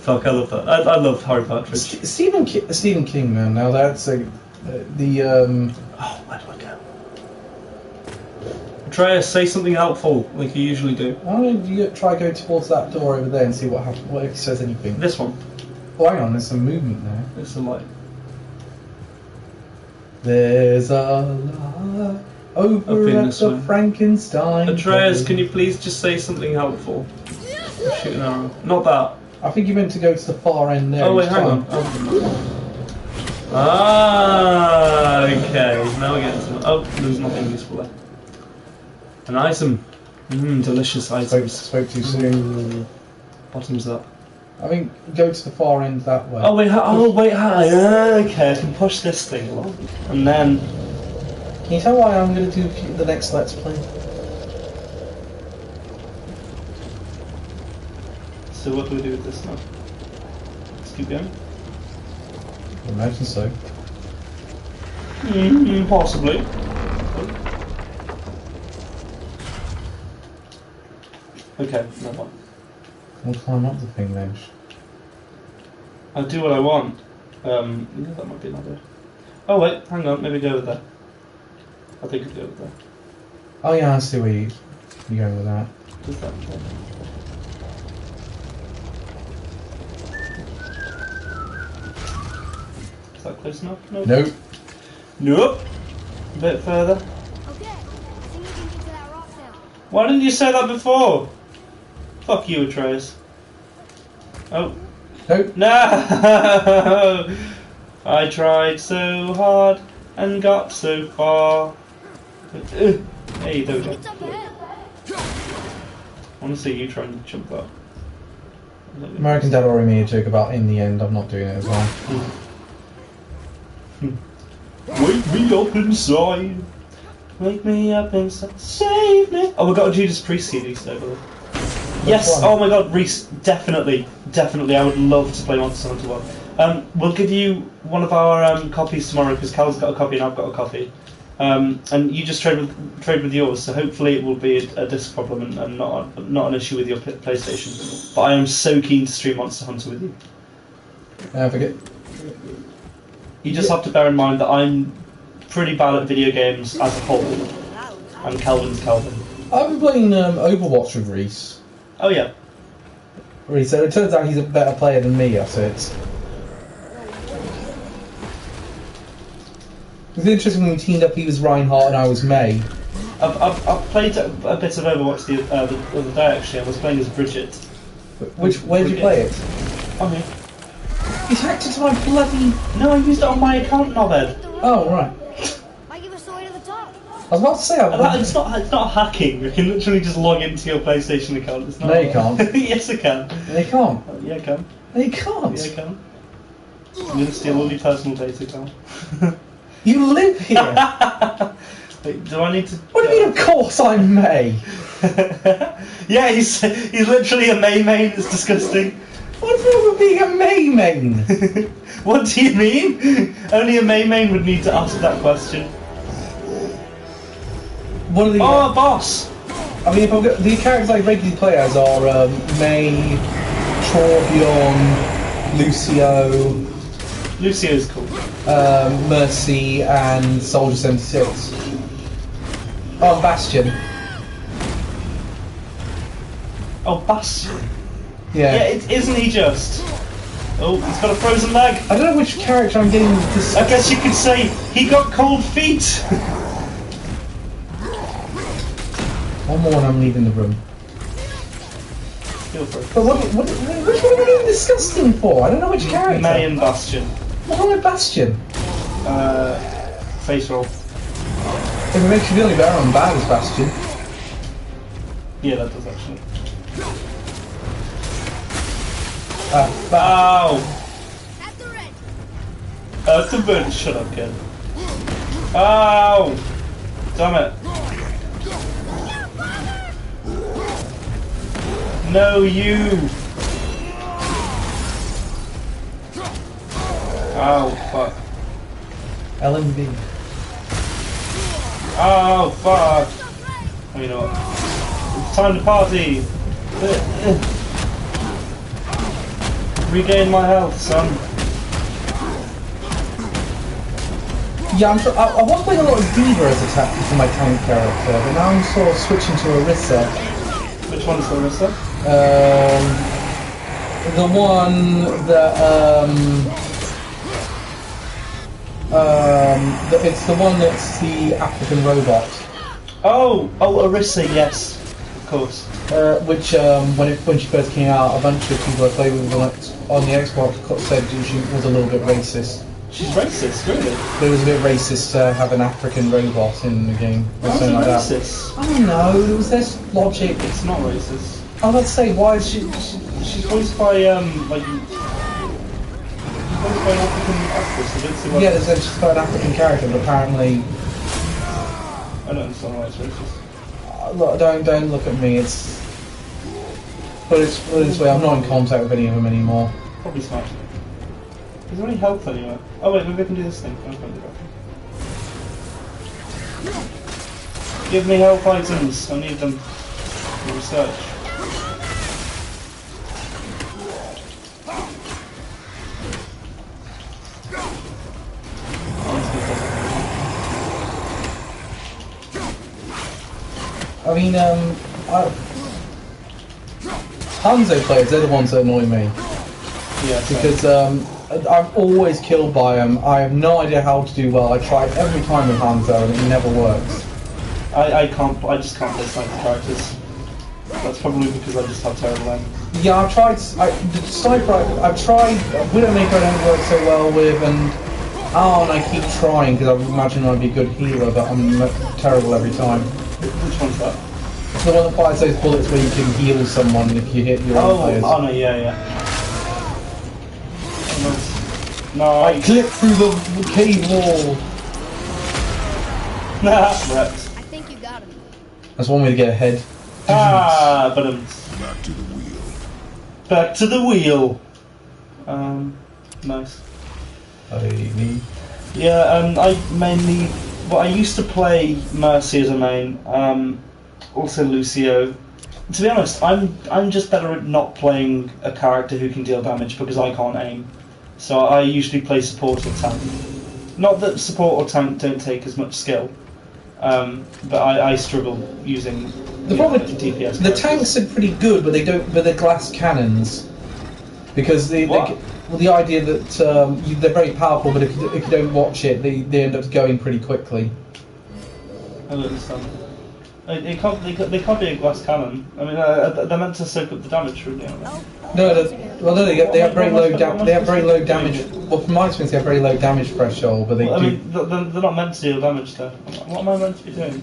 Fuck, I love that. I love Harry Partridge. Stephen King, man. Now that's Oh, where do I go? Atreus, say something helpful, like you usually do. why don't you try go towards that door over there and see what happens? What if he says anything? This one. Oh, hang on. There's some movement there. It's a light. There's a light over in at this the way. Frankenstein. Atreus, can you please just say something helpful? Shoot an arrow. Not that. I think you meant to go to the far end there. Oh wait, each hang time. on. Ah, okay. Now we're getting some. Oh, there's nothing useful there. An item. Delicious items. Spoke too soon. Bottoms up. I think go to the far end that way. Oh wait, hi. Okay, I can push this thing along, and then. Can you tell why I'm going to do the next Let's Play? So what do we do with this now? Let's keep going. I imagine so. Possibly. Okay, no one. We'll climb up the thing then. I'll do what I want. Yeah, that might be an idea. Oh wait, hang on, maybe go with that. I think I'd go with that. Oh yeah, I see where you're going with that. Does that okay? Is that close enough? No. Nope. Nope. A bit further. Okay, I think we can get to that rock now. Why didn't you say that before? Fuck you, Atreus. Oh. Nope. No! I tried so hard and got so far. Hey, there we go. It's up ahead. I want to see you try and jump that. American Dad already made a joke about in the end I'm not doing it as well. Wake me up inside. Wake me up inside. Save me. Oh, we got a Judas Priest CD today, by the way. Yes. one? Oh my God, Reese. Definitely. I would love to play Monster Hunter 1. We'll give you one of our copies tomorrow because Cal's got a copy and I've got a copy. And you just trade with yours. So hopefully it will be a disc problem and not an issue with your PlayStation. But I am so keen to stream Monster Hunter with you. Forget. You just have to bear in mind that I'm pretty bad at video games as a whole, and Calvin's Calvin. I've been playing Overwatch with Reese. Oh yeah. Reese, so it turns out he's a better player than me, so it's interesting when we teamed up, he was Reinhardt and I was May. I've played a bit of Overwatch the other day actually. I was playing as Bridget. Where did you play it? On me. He's hacked into my bloody... No, I used it on my account, Nobed. Oh, right. Why give us the way to the top? I was about to say... It's not hacking. You can literally just log into your PlayStation account. It's not. No, you can't. Yes, I can. No, you can't. Yeah, I can. No, you can't. Yeah, I can. I'm gonna steal all your personal data, Cal. You live here. Wait, do I need to? What do you mean, of course I'm May? Yeah, he's literally a May main. It's disgusting. What's wrong with being a May main? What do you mean? Only a May main would need to ask that question. One of the... Oh, boss! I mean, if I've got, the characters I regularly play as are May, Torbjorn, Lucio, Lucio's cool. Mercy, and Soldier 76. Oh, Bastion. Oh, Bastion. Yeah. Yeah, isn't he just? Oh, he's got a frozen leg. I don't know which character I'm getting this. I guess you could say he got cold feet. One more and I'm leaving the room. Feel free. But which one are we being disgusting for? I don't know which character. May and Bastion. What's wrong with Bastion? Face roll. If it makes you feel any better, I'm bad as Bastion. Yeah, that does actually. Ow! At the red. At the red. Shut up, kid. Ow! Damn it. No, you! Ow, fuck. LMB. Oh, fuck! Oh, you know what? It's time to party! Regain my health, son. Yeah, I was playing a lot of Diva as a tactic for my tank character, but now I'm sort of switching to Orisa. Which one's Larissa? The one that it's the one that's the African robot. Oh, Orisa, yes, of course. Which when she first came out, a bunch of people I played with on the Xbox said she was a little bit racist. She's racist, really? But it was a bit racist to have an African robot in the game or How's something it like racist? that. I don't know. There was this logic. It's not racist. I was about to say, why is she? She's voiced by like. She's voiced by an African actress. I don't see why. Yeah, there's just got an African character, but apparently. I don't understand why it's racist. Look, don't look at me. It's. Put it this way, I'm not in contact with any of them anymore. Probably smart. Is there any health anywhere? Oh wait, maybe I can do this thing. I can't do that. Give me health items. I need them for research. I mean, Hanzo players, they're the ones that annoy me. Yeah. Because I'm always killed by them. I have no idea how to do well. I tried every time with Hanzo and it never works. I just can't play sniper characters. That's probably because I just have terrible aim. Yeah, I've tried. The sniper. I've tried. Widowmaker I don't work so well with, and I keep trying because I imagine I'd be a good healer, but I'm terrible every time. Which one's that? It's the one that fires those bullets where you can heal someone if you hit your own players. Oh no, yeah. Oh, nice. No, I clipped through the cave wall. Rex. I think you got him. That's one way to get ahead. But Back to the wheel. back to the wheel. Nice. Yeah, I mainly. Well, I used to play Mercy as a main. Also Lucio. To be honest, I'm just better at not playing a character who can deal damage because I can't aim. So I usually play support or tank. Not that support or tank don't take as much skill, but I struggle using The problem, DPS. the tanks are pretty good, but they don't. But they're glass cannons, because the idea that they're very powerful, but if you don't watch it, they end up going pretty quickly. I don't understand. They can't be a glass cannon. I mean, they're meant to soak up the damage, really, aren't they? No, they have very low damage. Well, from my experience, they have very low damage threshold, but they Well, I do. mean, they're not meant to deal damage, though. What am I meant to be doing?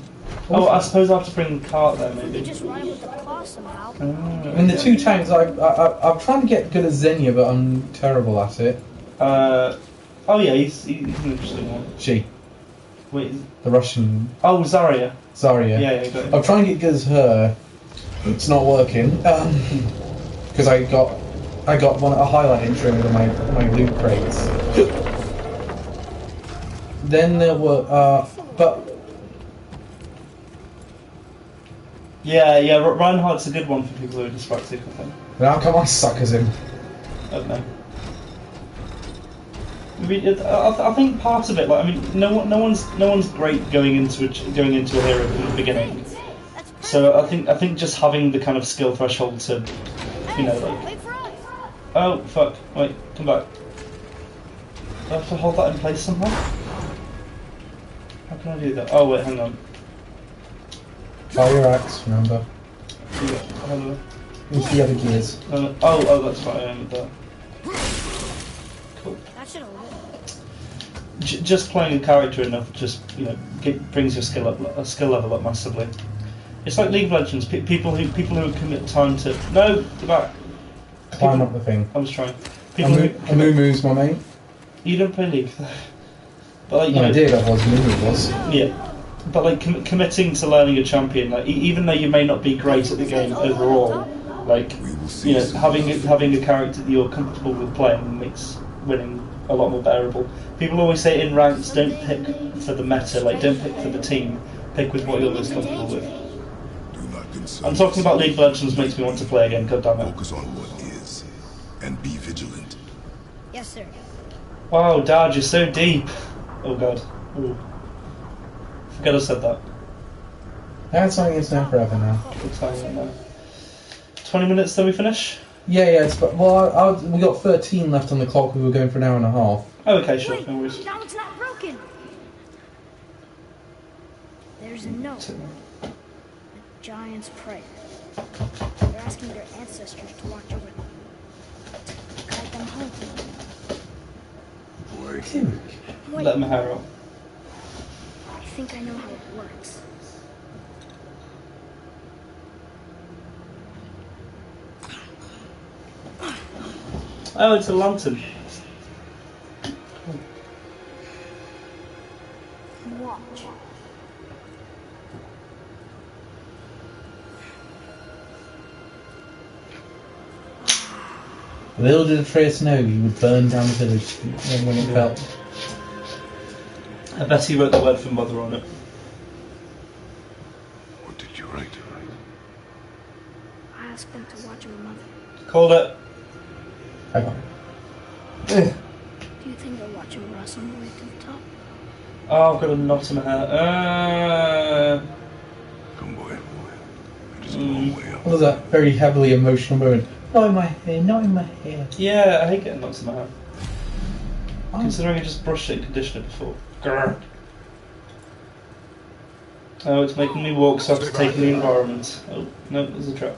Oh, I suppose I have to bring the cart there, You maybe. just run it with the claw somehow. I mean, the two tanks, I'm trying to get good at Xenia, but I'm terrible at it. Oh yeah, he's an interesting one. She, Wait, the Russian oh, Zarya. Zarya. Yeah, got it. I'm trying to get good as her. It's not working. Because I got a highlight intro with my loot crates. Then there were, but Yeah, Reinhardt's a good one for people who are dyslexic, I think. how come I suck as him? I don't know. I think part of it, like, I mean, no one's great going into a hero from the beginning. So I think just having the kind of skill threshold to, you know, like, Wait for us. oh fuck, wait, come back. Do I have to hold that in place somehow? How can I do that? Oh wait, hang on. Fire your axe, remember. Yeah, hello. Into the other gears. Oh, that's right. I remember that. Cool. That should hold it. Just playing a character enough, just brings your skill level up massively. It's like League of Legends. People who commit time to go back. Climb up the thing. I was trying. People who Amumu's my mate. You don't play League, but like No, I did. I was. Amumu was. Yeah. But like committing to learning a champion, like even though you may not be great at the game overall, like having a character that you're comfortable with playing makes winning a lot more bearable. People always say in ranks, don't pick for the meta, like don't pick for the team, pick with what you're most comfortable with. Do not concern I'm talking about League of Legends makes me want to play again. God damn it! Focus on what is, and be vigilant. Yes, sir. Wow, Dad, you're so deep. Oh God. Ooh. Forget I said that. That's only it's now forever now. What time is it now? 20 minutes till we finish? Yeah. We got 13 left on the clock. We were going for an hour and a half. Oh, okay, sure. Wait, No worries. now it's not broken. There's a note. A giant's prayer. They're asking their ancestors to watch over them. Guide them home. Boy, Wait, Let my hair out. I think I know how it works. Oh, it's a lantern. Watch. Little did Atreus know he would burn down the village when it fell. I bet he wrote the word for mother on it. what did you write? I asked them to watch over mother. Called it. Hang on. Do you think they'll watch over us on the way to the top? Oh, I've got a knot in my hair. Come, boy. It is a long way up. What was that very heavily emotional moment? Not in my hair, not in my hair. Yeah, I hate getting knots in my hair. Oh. Considering I just brushed it and conditioned it before. Grr. Oh, it's making me walk, so I have to take in the environment. Oh, no, there's a trap.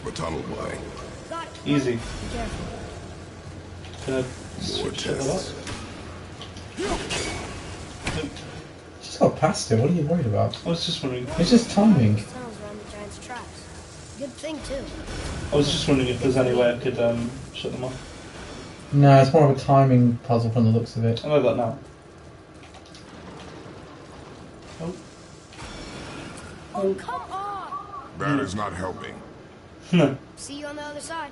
The tunnel, boy. Got it. Easy. Be careful. Gonna More switch that tests. up. Just got past it, what are you worried about? I was just wondering. It's just timing. Tunnels around the giant's traps. Good thing, too. I was just wondering if there's any way I could shut them off. No, it's more of a timing puzzle from the looks of it. I know that now. Oh. Oh, come on! That is not helping. See you on the other side.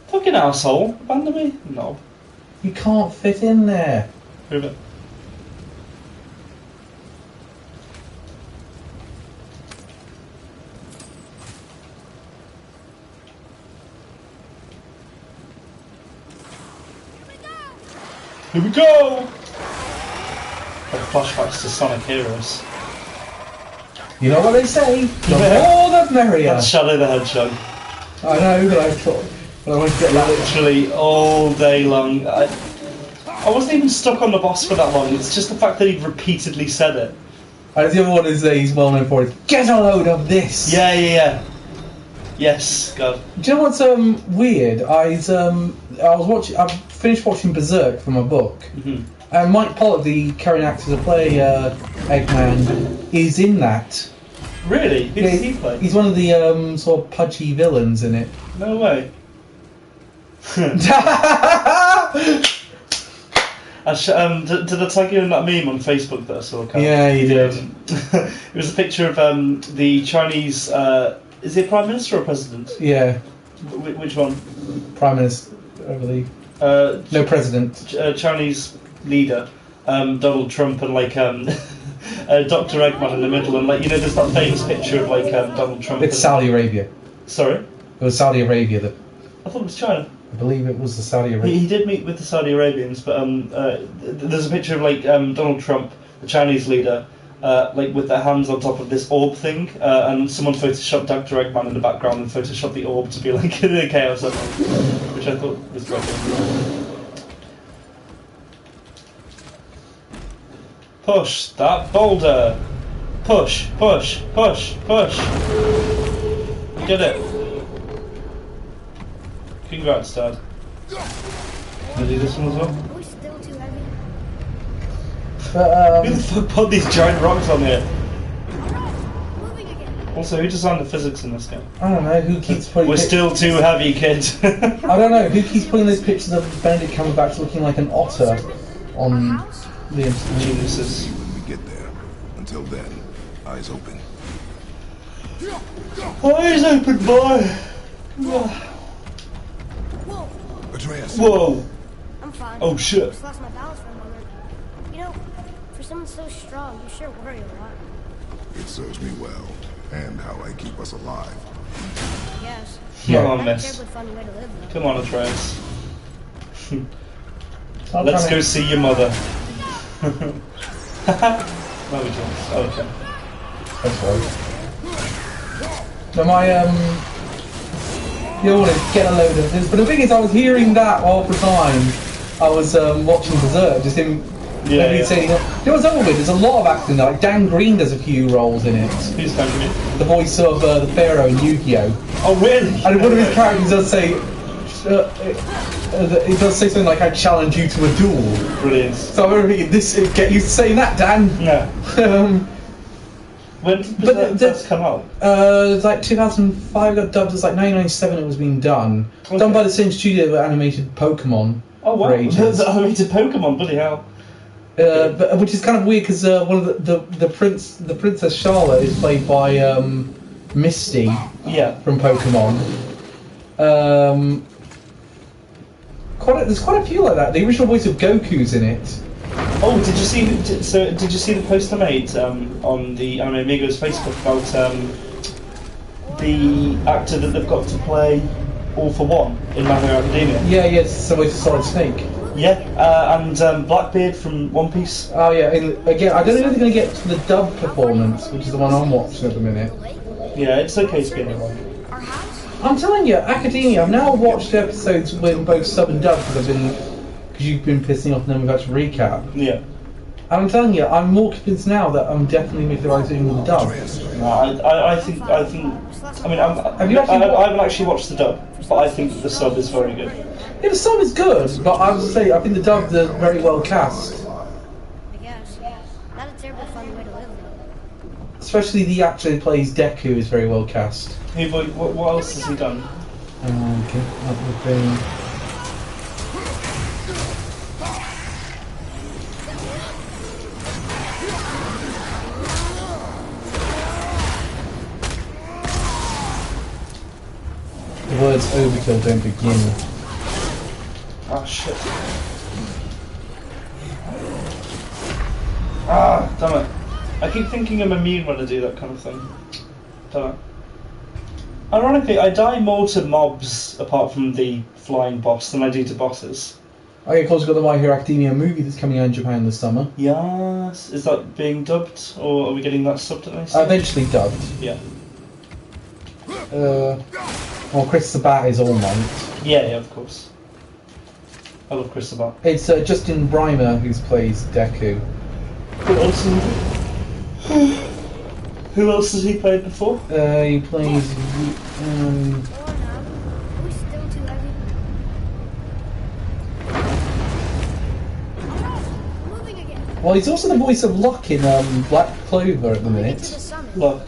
Fucking asshole. Abandon me? No. You can't fit in there. Prove it. Here we go! Like flashbacks to Sonic Heroes. You know what they say? The Yeah. more the merrier. That's Shadow the Hedgehog. I know, but I thought... But I wanted to get that. Literally all day long. I wasn't even stuck on the boss for that long. It's just the fact that he'd repeatedly said it. And the other one is he's well known for is get a load of this. Yeah. Yes, God. Do you know what's weird? I finished watching Berserk for my book, and Mike Pollock, the current actor to play Eggman, is in that. Really? Who does he play? He's one of the sort of pudgy villains in it. No way. Did I tag you in that meme on Facebook that I saw? Carl? Yeah, you did. It was a picture of the Chinese. Is it Prime Minister or President? Yeah, Which one? Prime Minister, I believe. No, President. Chinese leader, Donald Trump, and like Dr. Eggman in the middle, and like there's that famous picture of like Donald Trump. It's Saudi Arabia. Sorry? It was Saudi Arabia that. I thought it was China. I believe it was the Saudi Arabia. He did meet with the Saudi Arabians, but there's a picture of like Donald Trump, the Chinese leader, like with their hands on top of this orb thing, and someone photoshopped Dr. Eggman in the background and photoshopped the orb to be like in the chaos, which I thought was great. Push that boulder. Push. You did it. Congrats, Dad. Can I do this one as well? Are we still too heavy? But, Who the fuck put these giant rocks on here? Moving again. Also, who designed the physics in this game? I don't know who keeps putting. We're still too heavy, kids. I don't know who keeps putting those pictures of Benedict Cumberbatch looking like an otter on House? the internet. Geniuses. When we get there. Until then, eyes open. Eyes open, boy. Whoa, Atreus. Whoa. I'm fine. Oh shit. Just lost my balance for a moment. For someone so strong, you sure worry a lot. It serves me well. And how I keep us alive. Yes. Come on, Not a miss. terribly fun way to live, though. Come on, Atreus. I'm Let's trying go to- see your mother. No, we don't. Okay. That's right. No, my you want to get a load of this, but the thing is, I was hearing that all the time. I was watching Berserk, just him. Yeah. Saying, you know what's over with? There's a lot of acting. Like Dan Green does a few roles in it. Who's coming in? The voice of the Pharaoh in Yu-Gi-Oh. Oh, really? And one of his characters does say, it does say something like, "I challenge you to a duel." Brilliant. So I remember thinking, get used to saying that, Dan. No. When did But that first come out? It's like 2005 got dubbed. It's like 1997 it was being done. Okay. Done by the same studio that animated Pokemon. Oh, wow. For ages. I mean, to Pokemon, bloody hell. But, which is kind of weird because one of the Princess Charlotte is played by Misty Yeah. from Pokemon. There's quite a few like that. The original voice of Goku's in it. Oh, did you see? Did you see the post I made on the Anime Amigos Facebook about the actor that they've got to play All for One in My Hero Academia? Yeah, it's the voice of Solid Snake. Yeah, and Blackbeard from One Piece. Oh yeah, and again, I don't know if they're going to get to the dub performance, which is the one I'm watching at the minute. Yeah, it's okay to be in the one. Our house? I'm telling you, Academia, I've now watched episodes with both sub and dub because you've been pissing off and then we've had to recap. Yeah. And I'm telling you, I'm more convinced now that I'm definitely making the right decision with the dub. No, I think. I mean, I haven't actually watched the dub, but I think the sub is very good. Yeah, the sub is good, but I would say I think the dub is very well cast. I guess. Not a terribly fun way to live, though. Especially the actor who plays Deku is very well cast. Hey, boy, what else has he done? Okay, that would be... words overkill don't begin. Ah, shit. Ah, damn it. I keep thinking I'm immune when I do that kind of thing. Damn it. Ironically, I die more to mobs, apart from the flying boss, than I do to bosses. Okay, of course, we've got the My Hero Academia movie that's coming out in Japan this summer. Yes. Is that being dubbed, or are we getting that subbed at least? Eventually dubbed. Yeah. Well, Chris Sabat is All Might. Yeah, of course. I love Chris Sabat. It's Justin Brymer who plays Deku. Who else has he played before? He plays. Or now. Are we still too heavy? Moving again. Well, he's also the voice of Locke in Black Clover at the When we get to minute. the summit, Look.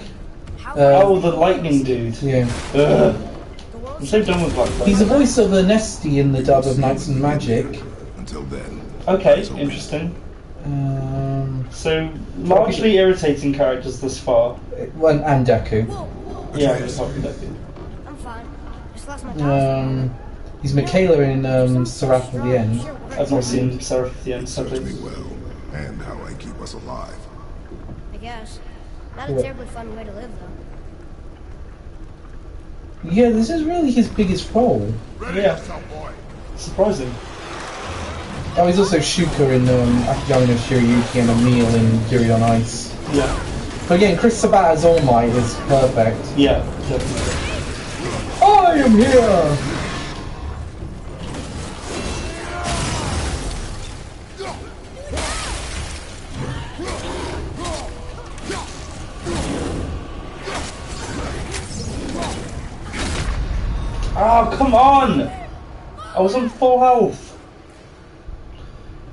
how Oh, the lightning dude. Yeah. Ugh. the I'm world's so done with Black Clover. He's the voice of Nesty in the dub of Knights and Magic. Until then, Okay, interesting. So, largely irritating characters thus far. Well, and Deku. Yeah, apart from Deku. I'm fine. Just lost my power. He's Michaela in Seraph of the End. I've not seen Seraph at the End, serve me sadly. well, and how I keep us alive. I guess. Not a What? terribly fun way to live, though. Yeah, this is really his biggest role. Yeah. Surprising. Oh, he's also Shuka in Akiyama no Shirayuki and Emil in Yuri on Ice. Yeah. But again, Chris Sabat as All Might is perfect. Yeah, definitely. I am here! Oh, come on! I was on full health.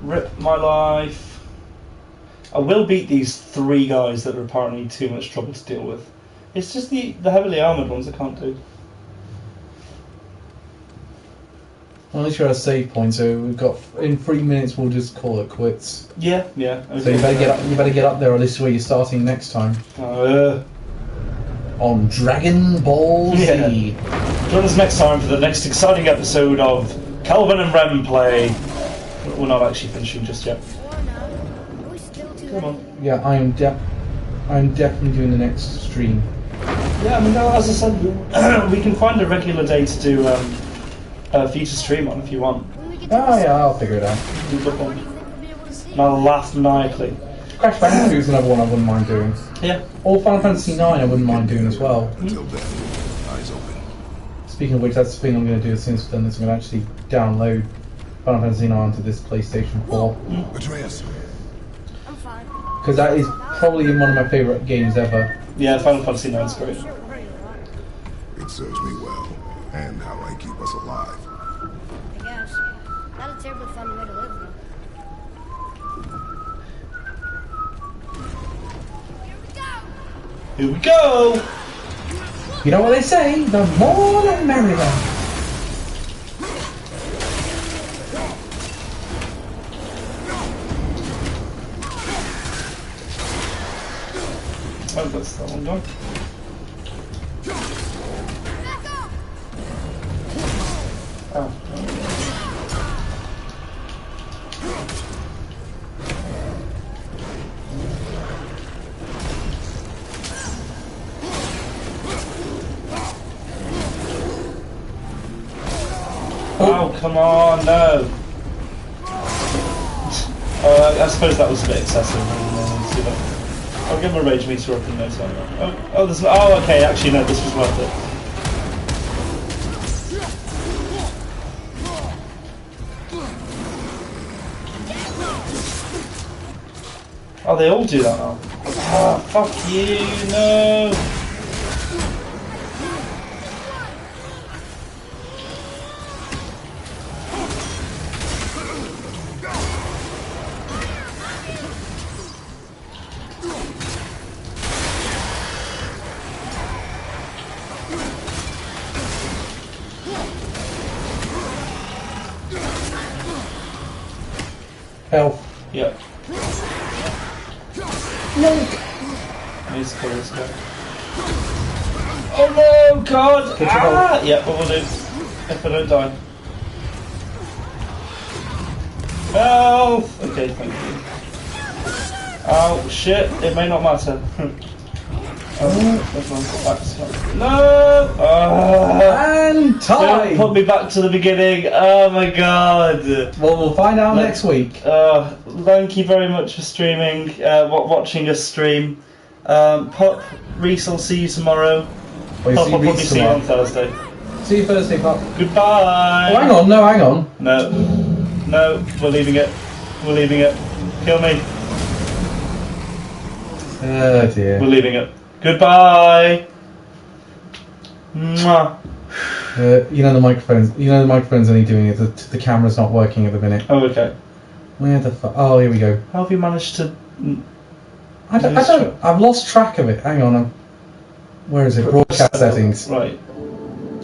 Rip my life. I will beat these 3 guys that are apparently too much trouble to deal with. It's just the heavily armoured ones I can't do. Well, at least you're at a save point, so we've got in 3 minutes. We'll just call it quits. Yeah. Okay. So you better get up. You better get up there, or this is where you're starting next time on Dragon Ball Z. Yeah. Join us next time for the next exciting episode of Calvin and Rem play. We're not actually finishing just yet. Or now. Are we still too Come heavy? on. Yeah, I'm definitely doing the next stream. Yeah, I mean, as I said, we can find a regular day to do for you to stream on if you want. When we get to Oh the yeah, summit, I'll figure it out. You look what on. do you think we'll be able to see? And I'll laugh maniacally. Crash Bandicoot is another one I wouldn't mind doing. Yeah. Or Final Fantasy IX I wouldn't mind doing as well. Until then, eyes open. Speaking of which, that's the thing I'm going to do as soon as we've done this. I'm going to actually download Final Fantasy IX onto this PlayStation 4. Atreus, I'm fine. Because that is probably one of my favourite games ever. Yeah, Final Fantasy IX is great. Sure, we're ready to rock. it serves me well, and how I keep us alive. I guess. Not a terribly fun way to live, though. Here we go! You know what they say? The more the merrier. Oh, that's that one gone. Oh. Oh, come on, no. I suppose that was a bit excessive. I'll get my rage meter up in no time. Oh, okay, actually, no, this was worth it. Oh, they all do that now. Ah, fuck you, no! Health. Yep. No. I need to kill this guy. Oh no, God! Get your Ah! Yeah, what we'll do. If I don't die. No! Okay, thank you. Oh, shit, it may not matter. No! And time! Put me back to the beginning. Oh my god. Well, we'll find out next week. Thank you very much for streaming, watching us stream. Pop, Reese, I'll see you tomorrow. We'll Pop, see I'll probably Reese see you on tomorrow. Thursday. See you Thursday, Pop. Goodbye. Oh, hang on, hang on. No, we're leaving it. We're leaving it. Kill me. Oh dear. We're leaving it. Goodbye. Mwah. You know the microphone's only doing it. The camera's not working at the minute. Oh, okay. Where the fuck? Oh, here we go. How have you managed to? I don't. I've lost track of it. Hang on. Where is it? Broadcast settings. Right.